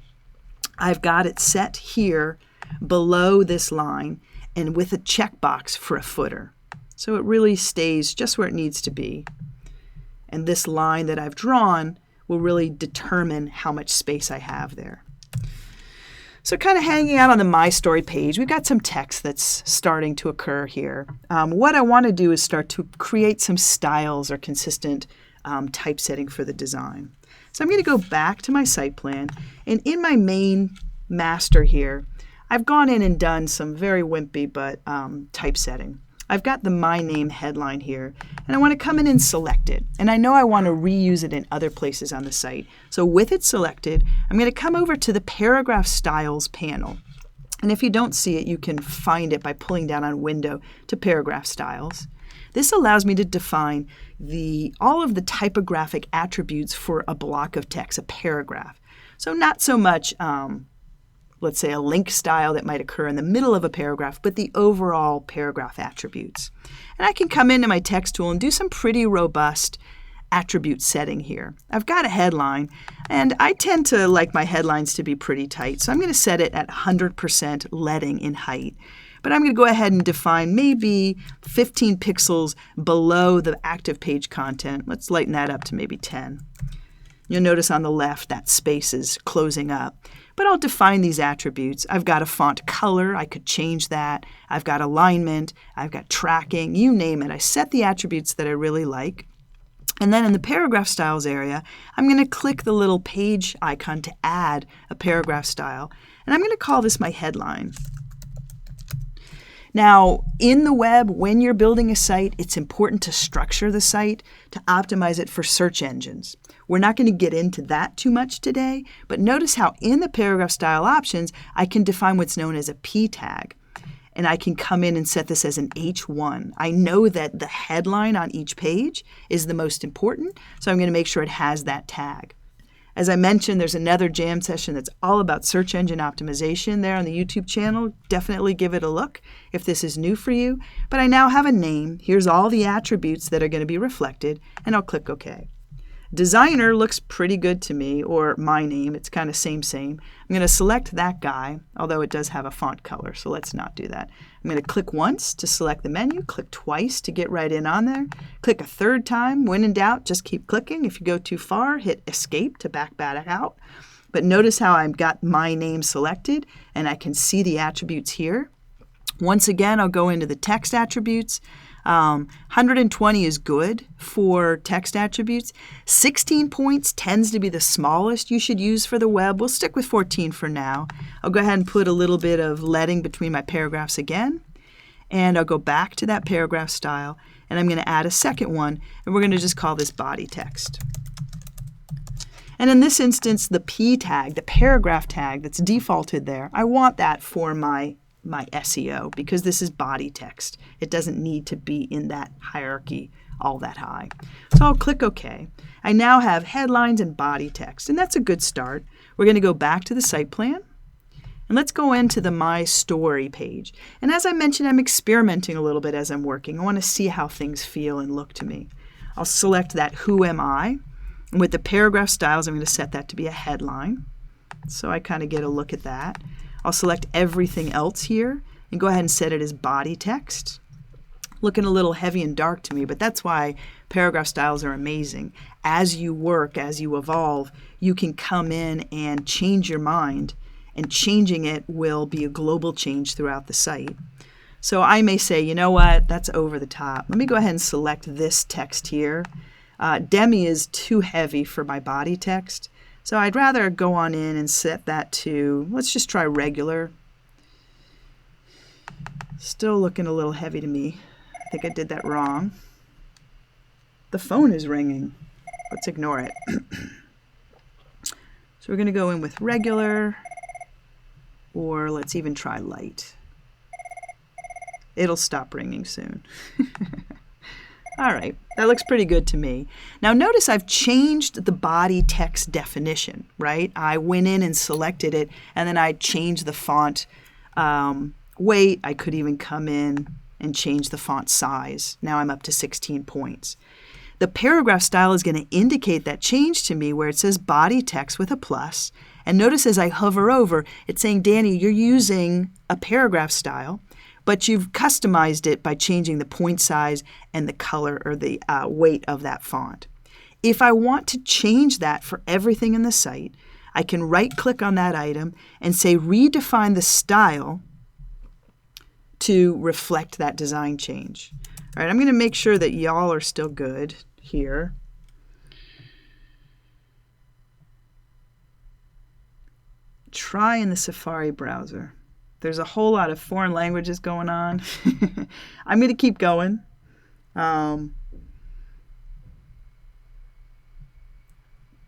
I've got it set here below this line and with a checkbox for a footer. So it really stays just where it needs to be. And this line that I've drawn will really determine how much space I have there. So kind of hanging out on the My Story page, we've got some text that's starting to occur here. What I want to do is start to create some styles or consistent typesetting for the design. So I'm going to go back to my site plan, and in my main master here, I've gone in and done some very wimpy but typesetting. I've got the My Name headline here, and I want to come in and select it. And I know I want to reuse it in other places on the site. So with it selected, I'm going to come over to the Paragraph Styles panel. And if you don't see it, you can find it by pulling down on Window to Paragraph Styles. This allows me to define all of the typographic attributes for a block of text, a paragraph. So not so much let's say a link style that might occur in the middle of a paragraph, but the overall paragraph attributes. And I can come into my text tool and do some pretty robust attribute setting here. I've got a headline, and I tend to like my headlines to be pretty tight, so I'm going to set it at 100% leading in height. But I'm going to go ahead and define maybe 15 pixels below the active page content. Let's lighten that up to maybe 10. You'll notice on the left that space is closing up. But I'll define these attributes. I've got a font color. I could change that. I've got alignment. I've got tracking. You name it. I set the attributes that I really like. And then in the paragraph styles area, I'm going to click the little page icon to add a paragraph style. And I'm going to call this my headline. Now, in the web, when you're building a site, it's important to structure the site to optimize it for search engines. We're not going to get into that too much today, but notice how in the paragraph style options, I can define what's known as a P tag. And I can come in and set this as an H1. I know that the headline on each page is the most important, so I'm going to make sure it has that tag. As I mentioned, there's another jam session that's all about search engine optimization there on the YouTube channel. Definitely give it a look if this is new for you. But I now have a name. Here's all the attributes that are going to be reflected, and I'll click OK. Designer looks pretty good to me, or my name. It's kind of same. I'm going to select that guy, although it does have a font color, so let's not do that. I'm going to click once to select the menu, click twice to get right in on there, click a third time. When in doubt, just keep clicking. If you go too far, hit escape to back out. But notice how I've got my name selected, and I can see the attributes here. Once again, I'll go into the text attributes. 120 is good for text attributes. 16 points tends to be the smallest you should use for the web. We'll stick with 14 for now. I'll go ahead and put a little bit of leading between my paragraphs again. And I'll go back to that paragraph style. And I'm going to add a second one. And we're going to just call this body text. And in this instance, the P tag, the paragraph tag that's defaulted there, I want that for my SEO because this is body text. It doesn't need to be in that hierarchy all that high. So I'll click OK. I now have headlines and body text, and that's a good start. We're going to go back to the site plan, and let's go into the My Story page. And as I mentioned, I'm experimenting a little bit as I'm working. I want to see how things feel and look to me. I'll select that Who Am I? And with the paragraph styles, I'm going to set that to be a headline. So I kind of get a look at that. I'll select everything else here and go ahead and set it as body text. Looking a little heavy and dark to me, but that's why paragraph styles are amazing. As you work, as you evolve, you can come in and change your mind, and changing it will be a global change throughout the site. So I may say, you know what, that's over the top. Let me go ahead and select this text here. Demi is too heavy for my body text. So I'd rather go on in and set that to, let's just try regular. Still looking a little heavy to me. I think I did that wrong. The phone is ringing. Let's ignore it. So we're going to go in with regular, or let's even try light. It'll stop ringing soon. All right, that looks pretty good to me. Now notice I've changed the body text definition, right? I went in and selected it, and then I changed the font weight. I could even come in and change the font size. Now I'm up to 16 points. The paragraph style is going to indicate that change to me where it says body text with a plus. And notice as I hover over, it's saying, Danny, you're using a paragraph style, but you've customized it by changing the point size and the color or the weight of that font. If I want to change that for everything in the site, I can right-click on that item and say redefine the style to reflect that design change. All right, I'm going to make sure that y'all are still good here. Try in the Safari browser. There's a whole lot of foreign languages going on. I'm going to keep going.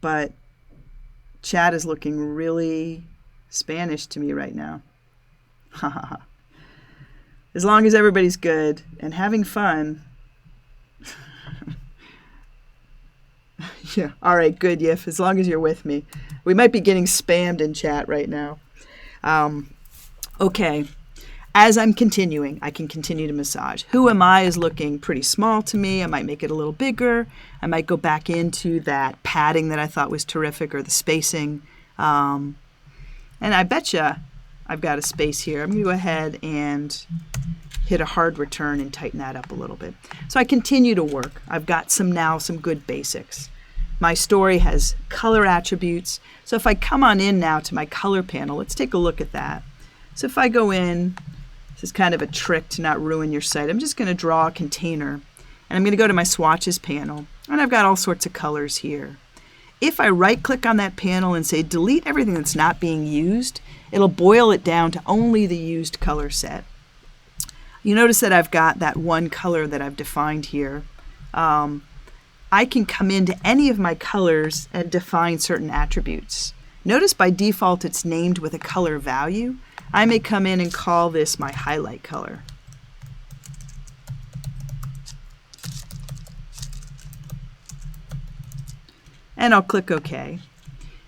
But chat is looking really Spanish to me right now. As long as everybody's good and having fun. Yeah, all right, good, Yif, as long as you're with me. We might be getting spammed in chat right now. Okay, as I'm continuing, I can continue to massage. Who Am I is looking pretty small to me. I might make it a little bigger. I might go back into that padding that I thought was terrific, or the spacing. And I betcha I've got a space here. I'm going to go ahead and hit a hard return and tighten that up a little bit. So I continue to work. I've got some good basics. My story has color attributes. So if I come on in now to my color panel, let's take a look at that. So if I go in, this is kind of a trick to not ruin your site. I'm just going to draw a container, and I'm going to go to my swatches panel. And I've got all sorts of colors here. If I right-click on that panel and say delete everything that's not being used, it'll boil it down to only the used color set. You notice that I've got that one color that I've defined here. I can come into any of my colors and define certain attributes. Notice by default it's named with a color value. I may come in and call this my highlight color. And I'll click OK.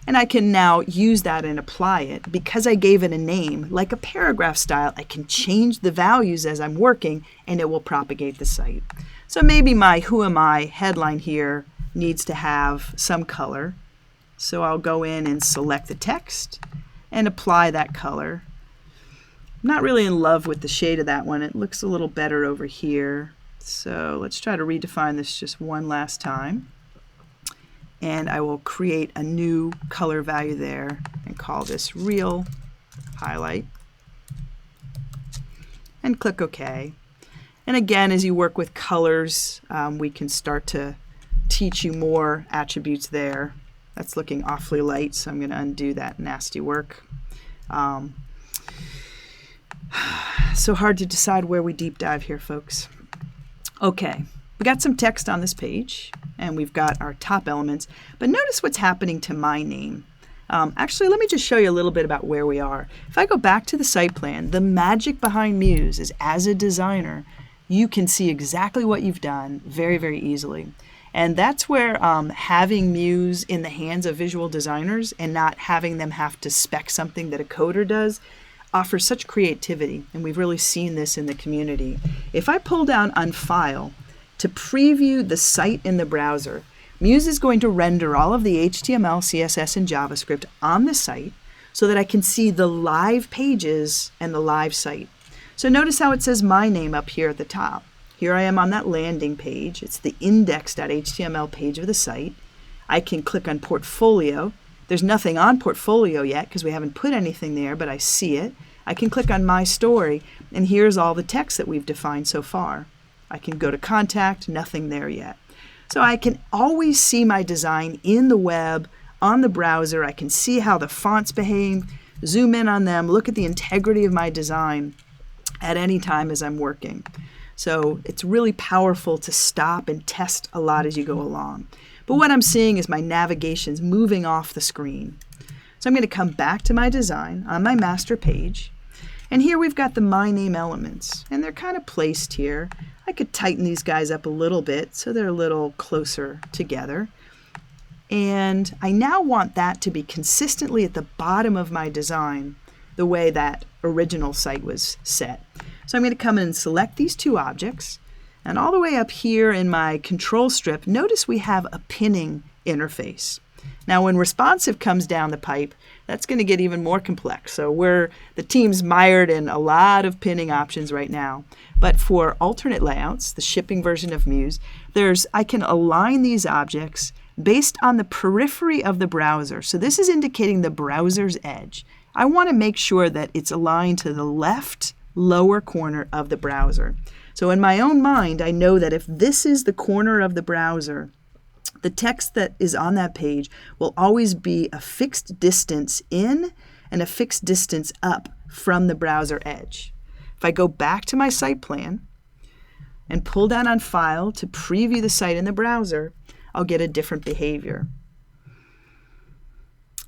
And I can now use that and apply it. Because I gave it a name, like a paragraph style, I can change the values as I'm working and it will propagate the site. So maybe my Who Am I headline here needs to have some color. So I'll go in and select the text and apply that color. I'm not really in love with the shade of that one. It looks a little better over here. So let's try to redefine this just one last time. And I will create a new color value there and call this Real Highlight. And click OK. And again, as you work with colors, we can start to teach you more attributes there. That's looking awfully light, so I'm going to undo that nasty work. So hard to decide where we deep dive here, folks. Okay, we got some text on this page, and we've got our top elements, but notice what's happening to my name. Actually, let me just show you a little bit about where we are. If I go back to the site plan, the magic behind Muse is as a designer, you can see exactly what you've done very, very easily. And that's where having Muse in the hands of visual designers and not having them have to spec something that a coder does offers such creativity. And we've really seen this in the community. If I pull down on File to preview the site in the browser, Muse is going to render all of the HTML, CSS, and JavaScript on the site so that I can see the live pages and the live site. So notice how it says my name up here at the top. Here I am on that landing page. It's the index.html page of the site. I can click on Portfolio. There's nothing on Portfolio yet because we haven't put anything there, but I see it. I can click on My Story, and here's all the text that we've defined so far. I can go to Contact, nothing there yet. So I can always see my design in the web, on the browser. I can see how the fonts behave, zoom in on them, look at the integrity of my design at any time as I'm working. So it's really powerful to stop and test a lot as you go along. But what I'm seeing is my navigation's moving off the screen. So I'm going to come back to my design on my master page. And here we've got the My Name elements. And they're kind of placed here. I could tighten these guys up a little bit so they're a little closer together. And I now want that to be consistently at the bottom of my design the way that original site was set. So I'm going to come in and select these two objects. And all the way up here in my control strip, notice we have a pinning interface. Now when responsive comes down the pipe, that's going to get even more complex. So the team's mired in a lot of pinning options right now. But for alternate layouts, the shipping version of Muse, I can align these objects based on the periphery of the browser. So this is indicating the browser's edge. I want to make sure that it's aligned to the left lower corner of the browser. So in my own mind, I know that if this is the corner of the browser, the text that is on that page will always be a fixed distance in and a fixed distance up from the browser edge. If I go back to my site plan and pull down on File to preview the site in the browser, I'll get a different behavior.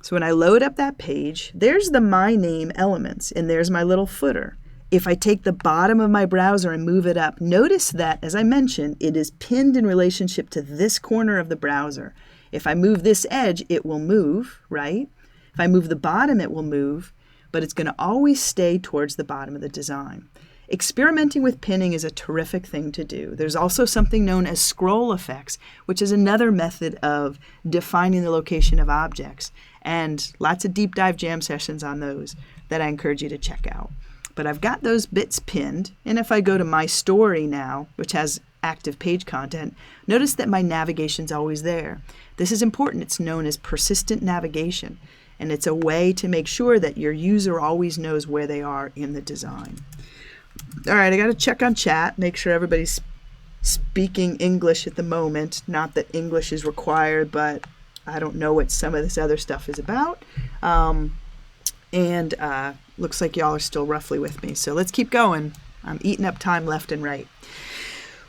So when I load up that page, there's the My Name elements, and there's my little footer. If I take the bottom of my browser and move it up, notice that, as I mentioned, it is pinned in relationship to this corner of the browser. If I move this edge, it will move, right? If I move the bottom, it will move, but it's going to always stay towards the bottom of the design. Experimenting with pinning is a terrific thing to do. There's also something known as scroll effects, which is another method of defining the location of objects, and lots of deep dive jam sessions on those that I encourage you to check out. But I've got those bits pinned, and if I go to My Story now, which has active page content, notice that my navigation's always there. This is important. It's known as persistent navigation, and it's a way to make sure that your user always knows where they are in the design. All right, I got to check on chat, make sure everybody's speaking English at the moment. Not that English is required, but I don't know what some of this other stuff is about. And looks like y'all are still roughly with me. So let's keep going. I'm eating up time left and right.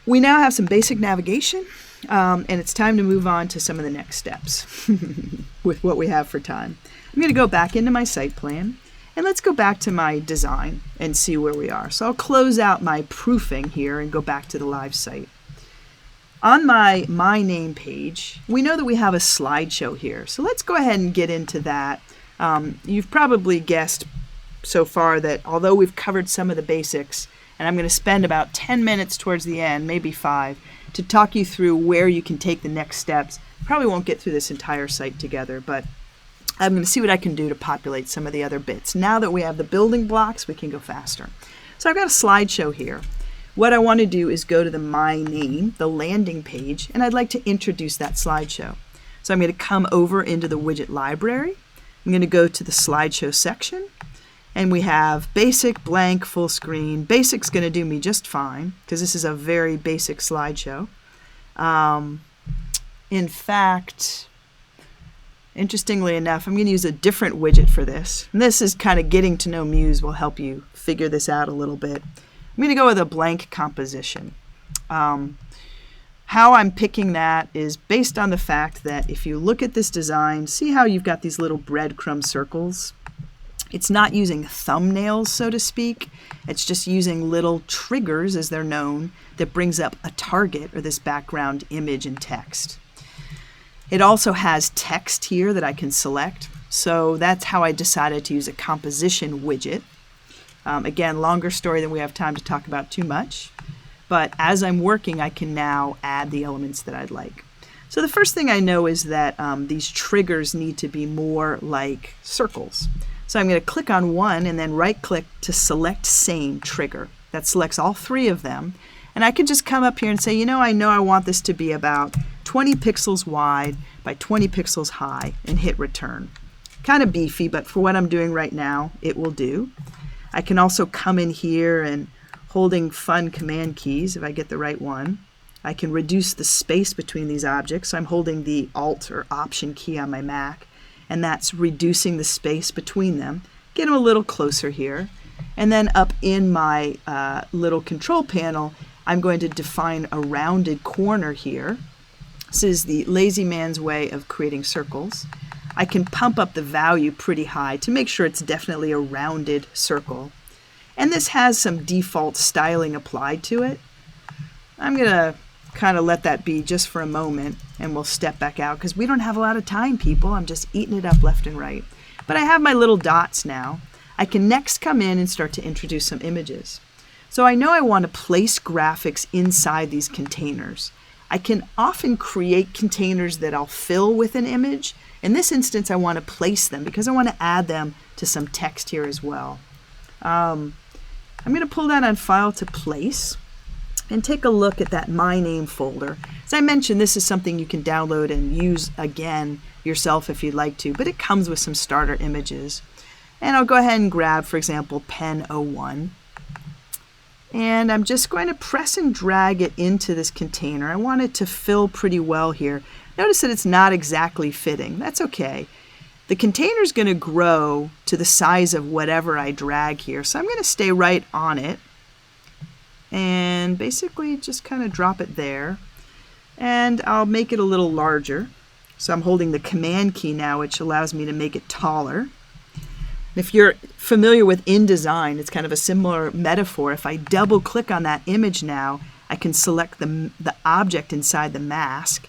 We now have some basic navigation, and it's time to move on to some of the next steps with what we have for time. I'm going to go back into my site plan, and let's go back to my design and see where we are. So I'll close out my proofing here and go back to the live site. On my name page, we know that we have a slideshow here. So let's go ahead and get into that. You've probably guessed so far that although we've covered some of the basics, and I'm going to spend about 10 minutes towards the end, maybe 5, to talk you through where you can take the next steps. Probably won't get through this entire site together, but I'm going to see what I can do to populate some of the other bits. Now that we have the building blocks, we can go faster. So I've got a slideshow here. What I want to do is go to the My Name, the landing page, and I'd like to introduce that slideshow. So I'm going to come over into the widget library. I'm going to go to the slideshow section, and we have basic, blank, full screen. Basic's going to do me just fine because this is a very basic slideshow. In fact, interestingly enough, I'm going to use a different widget for this. And this is kind of getting to know Muse will help you figure this out a little bit. I'm going to go with a blank composition. How I'm picking that is based on the fact that if you look at this design, see how you've got these little breadcrumb circles? It's not using thumbnails, so to speak. It's just using little triggers, as they're known, that brings up a target or this background image and text. It also has text here that I can select. So that's how I decided to use a composition widget. Again, longer story than we have time to talk about too much. But as I'm working, I can now add the elements that I'd like. So the first thing I know is that these triggers need to be more like circles. So I'm going to click on one and then right-click to select same trigger. That selects all 3 of them. And I can just come up here and say, I know I want this to be about 20 pixels wide by 20 pixels high, and hit return. Kind of beefy, but for what I'm doing right now, it will do. I can also come in here and holding fun command keys, if I get the right one, I can reduce the space between these objects. So I'm holding the Alt or Option key on my Mac, and that's reducing the space between them. Get them a little closer here. And then up in my little control panel, I'm going to define a rounded corner here. This is the lazy man's way of creating circles. I can pump up the value pretty high to make sure it's definitely a rounded circle. And this has some default styling applied to it. I'm going to kind of let that be just for a moment, and we'll step back out because we don't have a lot of time, people. I'm just eating it up left and right. But I have my little dots now. I can next come in and start to introduce some images. So I know I want to place graphics inside these containers. I can often create containers that I'll fill with an image. In this instance, I want to place them because I want to add them to some text here as well. I'm going to pull that on File to Place and take a look at that My Name folder. As I mentioned, this is something you can download and use again yourself if you'd like to, but it comes with some starter images. And I'll go ahead and grab, for example, Pen 01. And I'm just going to press and drag it into this container. I want it to fill pretty well here. Notice that it's not exactly fitting. That's okay. The container is going to grow to the size of whatever I drag here. So I'm going to stay right on it and basically just kind of drop it there. And I'll make it a little larger. So I'm holding the Command key now, which allows me to make it taller. If you're familiar with InDesign, it's kind of a similar metaphor. If I double click on that image now, I can select the object inside the mask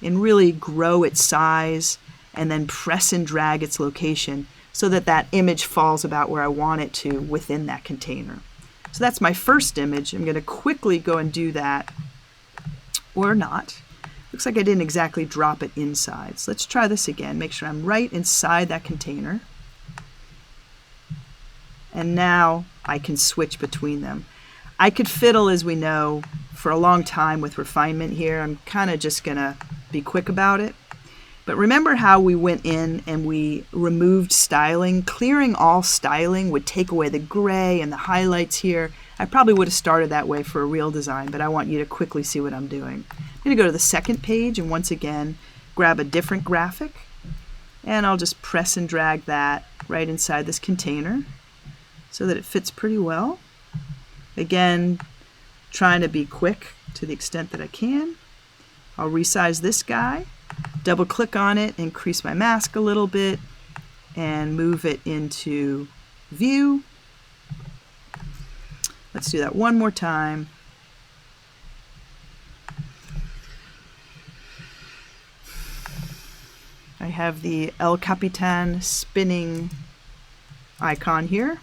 and really grow its size and then press and drag its location so that that image falls about where I want it to within that container. So that's my first image. I'm going to quickly go and do that, or not. Looks like I didn't exactly drop it inside. So let's try this again. Make sure I'm right inside that container. And now I can switch between them. I could fiddle, as we know, for a long time with refinement here. I'm kind of just going to be quick about it. But remember how we went in and we removed styling? Clearing all styling would take away the gray and the highlights here. I probably would have started that way for a real design, but I want you to quickly see what I'm doing. I'm going to go to the second page and once again grab a different graphic, and I'll just press and drag that right inside this container so that it fits pretty well. Again, trying to be quick to the extent that I can. I'll resize this guy, double click on it, increase my mask a little bit, and move it into view. Let's do that one more time. I have the El Capitan spinning icon here.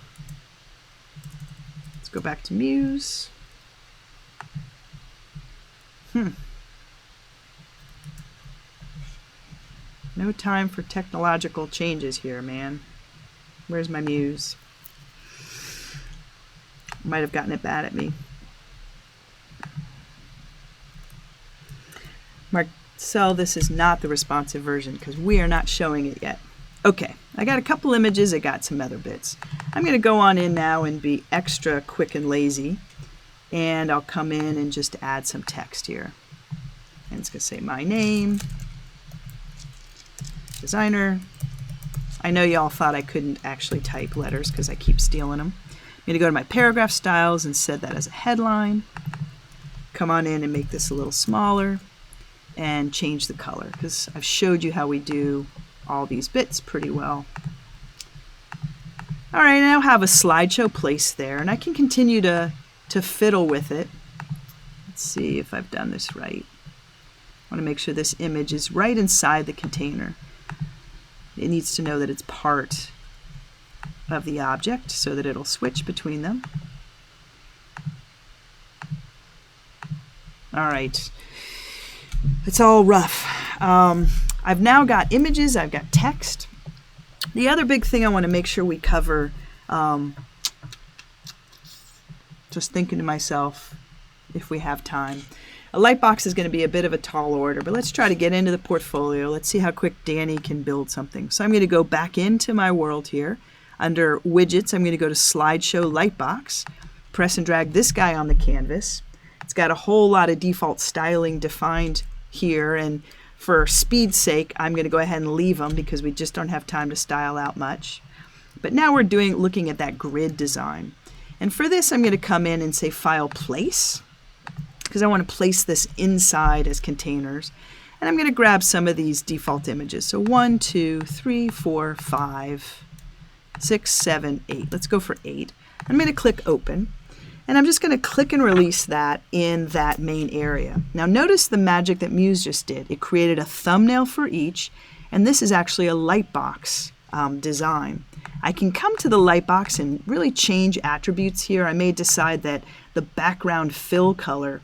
Let's go back to Muse. No time for technological changes here, man. Where's my Muse? Might have gotten it bad at me. Marcel, this is not the responsive version because we are not showing it yet. Okay, I got a couple images, I got some other bits. I'm going to go on in now and be extra quick and lazy, and I'll come in and just add some text here. And it's going to say my name, designer. I know y'all thought I couldn't actually type letters because I keep stealing them. I'm going to go to my paragraph styles and set that as a headline. Come on in and make this a little smaller and change the color because I've showed you how we do all these bits pretty well. All right, I now have a slideshow placed there, and I can continue to fiddle with it. Let's see if I've done this right. I want to make sure this image is right inside the container. It needs to know that it's part of the object so that it'll switch between them. All right, it's all rough. I've now got images, I've got text. The other big thing I want to make sure we cover, just thinking to myself, if we have time. A lightbox is going to be a bit of a tall order, but let's try to get into the portfolio. Let's see how quick Danny can build something. So I'm going to go back into my world here. Under widgets, I'm going to go to slideshow lightbox, press and drag this guy on the canvas. It's got a whole lot of default styling defined here, and for speed's sake, I'm going to go ahead and leave them because we just don't have time to style out much. But now we're looking at that grid design. And for this, I'm going to come in and say File Place, because I want to place this inside as containers. And I'm going to grab some of these default images. So 1, 2, 3, 4, 5, 6, 7, 8. Let's go for 8. I'm going to click Open. And I'm just going to click and release that in that main area. Now notice the magic that Muse just did. It created a thumbnail for each, and this is actually a lightbox design. I can come to the lightbox and really change attributes here. I may decide that the background fill color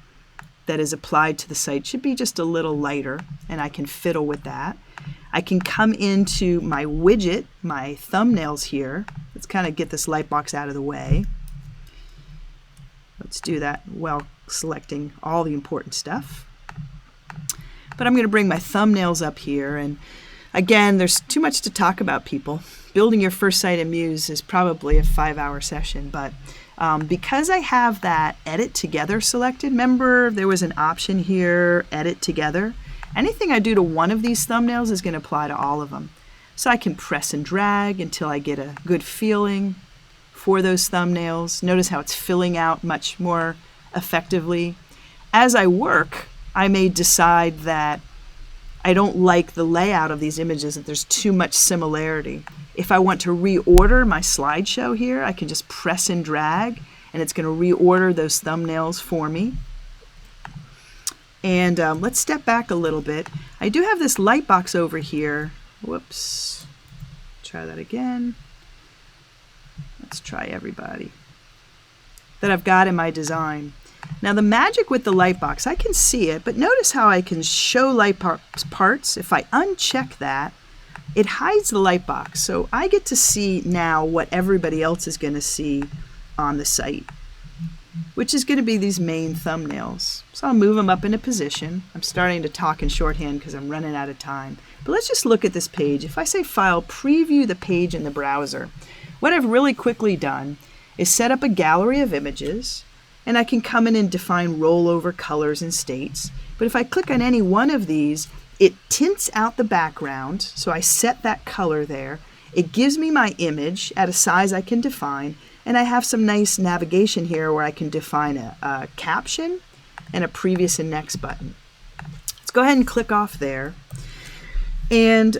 that is applied to the site should be just a little lighter, and I can fiddle with that. I can come into my widget, my thumbnails here. Let's kind of get this lightbox out of the way. Let's do that while selecting all the important stuff. But I'm going to bring my thumbnails up here, and again, there's too much to talk about, people. Building your first site in Muse is probably a 5-hour session, but because I have that edit together selected, remember there was an option here, edit together. Anything I do to one of these thumbnails is going to apply to all of them. So I can press and drag until I get a good feeling for those thumbnails. Notice how it's filling out much more effectively. As I work, I may decide that I don't like the layout of these images, that there's too much similarity. If I want to reorder my slideshow here, I can just press and drag, and it's going to reorder those thumbnails for me. And let's step back a little bit. I do have this lightbox over here. Whoops. Try that again. Let's try everybody that I've got in my design. Now the magic with the lightbox, I can see it, but notice how I can show lightbox parts. If I uncheck that, it hides the lightbox. So I get to see now what everybody else is going to see on the site, which is going to be these main thumbnails. So I'll move them up into position. I'm starting to talk in shorthand because I'm running out of time. But let's just look at this page. If I say File, Preview the page in the browser, what I've really quickly done is set up a gallery of images, and I can come in and define rollover colors and states. But if I click on any one of these, it tints out the background, so I set that color there. It gives me my image at a size I can define, and I have some nice navigation here where I can define a caption and a previous and next button. Let's go ahead and click off there and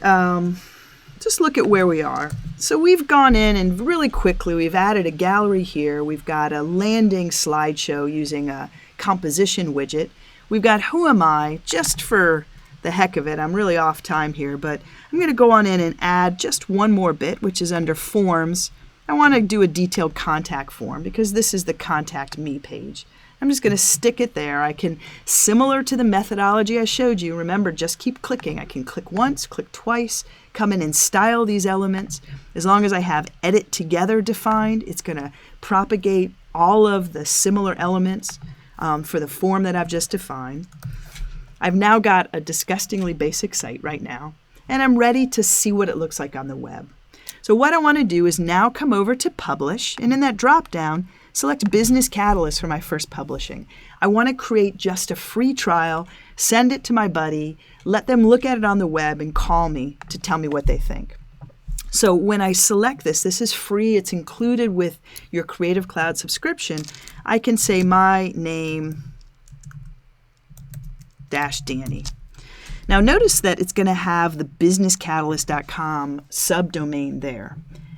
just look at where we are. So we've gone in and really quickly we've added a gallery here. We've got a landing slideshow using a composition widget. We've got Who Am I, just for the heck of it. I'm really off time here, but I'm going to go on in and add just one more bit, which is under Forms. I want to do a detailed contact form because this is the Contact Me page. I'm just going to stick it there. I can, similar to the methodology I showed you, remember, just keep clicking. I can click once, click twice, come in and style these elements. As long as I have Edit Together defined, it's going to propagate all of the similar elements for the form that I've just defined. I've now got a disgustingly basic site right now, and I'm ready to see what it looks like on the web. So what I want to do is now come over to Publish, and in that drop-down, select Business Catalyst for my first publishing. I want to create just a free trial, send it to my buddy, let them look at it on the web, and call me to tell me what they think. So when I select this, this is free, it's included with your Creative Cloud subscription. I can say my name -Danny. Now notice that it's going to have the businesscatalyst.com subdomain there.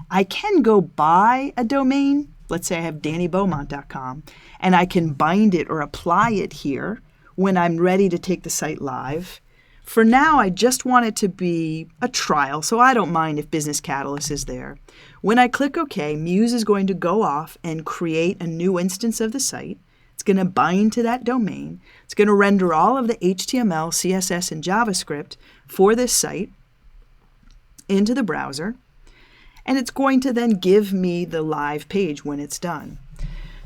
I can go buy a domain. Let's say I have DannyBeaumont.com, and I can bind it or apply it here when I'm ready to take the site live. For now, I just want it to be a trial, so I don't mind if Business Catalyst is there. When I click OK, Muse is going to go off and create a new instance of the site. It's going to bind to that domain. It's going to render all of the HTML, CSS, and JavaScript for this site into the browser. And it's going to then give me the live page when it's done.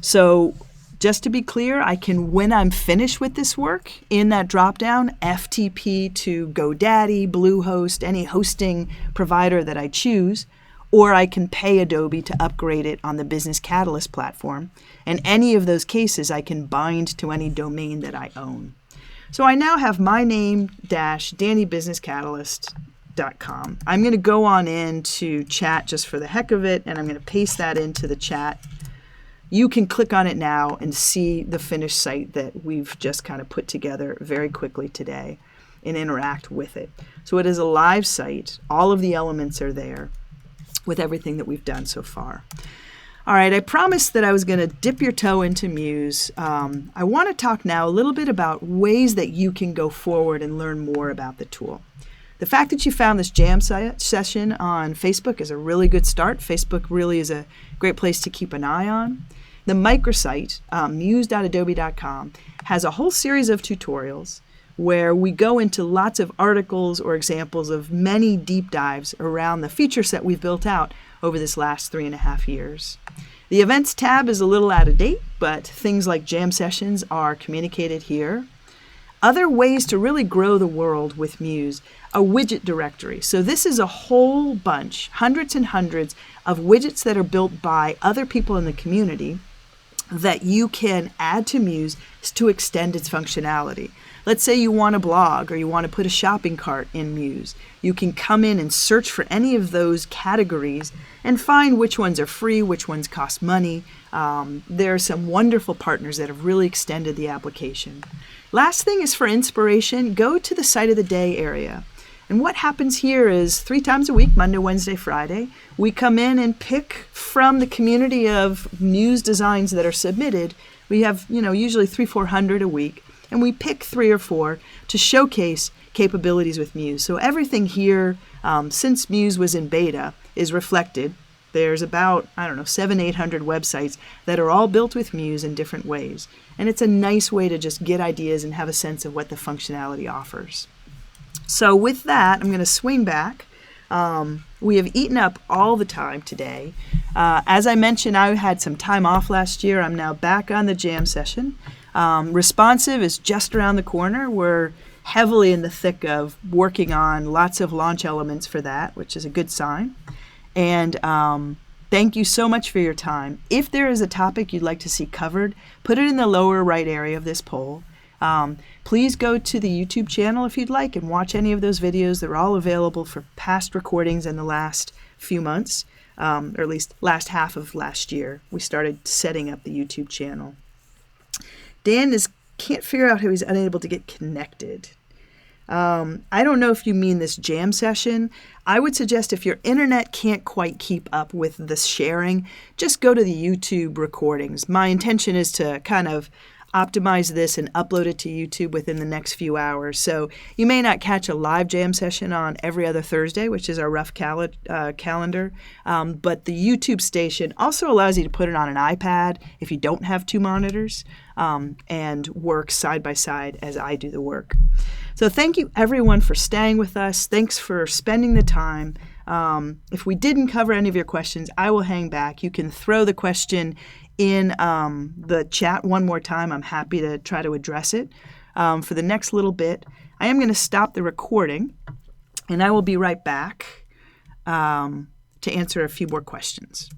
So just to be clear, I can, when I'm finished with this work, in that drop-down, FTP to GoDaddy, Bluehost, any hosting provider that I choose, or I can pay Adobe to upgrade it on the Business Catalyst platform. In any of those cases, I can bind to any domain that I own. So I now have my name -DannyBusinessCatalyst.com. I'm going to go on into chat just for the heck of it, and I'm going to paste that into the chat. You can click on it now and see the finished site that we've just kind of put together very quickly today and interact with it. So it is a live site. All of the elements are there with everything that we've done so far. All right, I promised that I was going to dip your toe into Muse. I want to talk now a little bit about ways that you can go forward and learn more about the tool. The fact that you found this jam session on Facebook is a really good start. Facebook really is a great place to keep an eye on. The microsite, muse.adobe.com, has a whole series of tutorials where we go into lots of articles or examples of many deep dives around the feature set we've built out over this last 3.5 years. The events tab is a little out of date, but things like jam sessions are communicated here. Other ways to really grow the world with Muse, a widget directory. So this is a whole bunch, hundreds and hundreds of widgets that are built by other people in the community that you can add to Muse to extend its functionality. Let's say you want a blog or you want to put a shopping cart in Muse. You can come in and search for any of those categories and find which ones are free, which ones cost money. There are some wonderful partners that have really extended the application. Last thing is for inspiration, go to the Site of the Day area. And what happens here is 3 times a week, Monday, Wednesday, Friday, we come in and pick from the community of Muse designs that are submitted. We have, usually 300-400 a week. And we pick 3 or 4 to showcase capabilities with Muse. So everything here, since Muse was in beta, is reflected. There's about, 700-800 websites that are all built with Muse in different ways. And it's a nice way to just get ideas and have a sense of what the functionality offers. So with that, I'm going to swing back. We have eaten up all the time today. As I mentioned, I had some time off last year. I'm now back on the jam session. Responsive is just around the corner. We're heavily in the thick of working on lots of launch elements for that, which is a good sign. And Thank you so much for your time. If there is a topic you'd like to see covered, put it in the lower right area of this poll. Please go to the YouTube channel if you'd like and watch any of those videos. They're all available for past recordings in the last few months, or at least last half of last year. We started setting up the YouTube channel. Dan can't figure out how he's unable to get connected. I don't know if you mean this jam session. I would suggest if your internet can't quite keep up with the sharing, just go to the YouTube recordings. My intention is to kind of optimize this and upload it to YouTube within the next few hours. So you may not catch a live jam session on every other Thursday, which is our rough calendar, but the YouTube station also allows you to put it on an iPad if you don't have two monitors, and work side by side as I do the work. So thank you everyone for staying with us. Thanks for spending the time. If we didn't cover any of your questions, I will hang back. You can throw the question in the chat one more time. I'm happy to try to address it. For the next little bit, I am going to stop the recording, and I will be right back to answer a few more questions.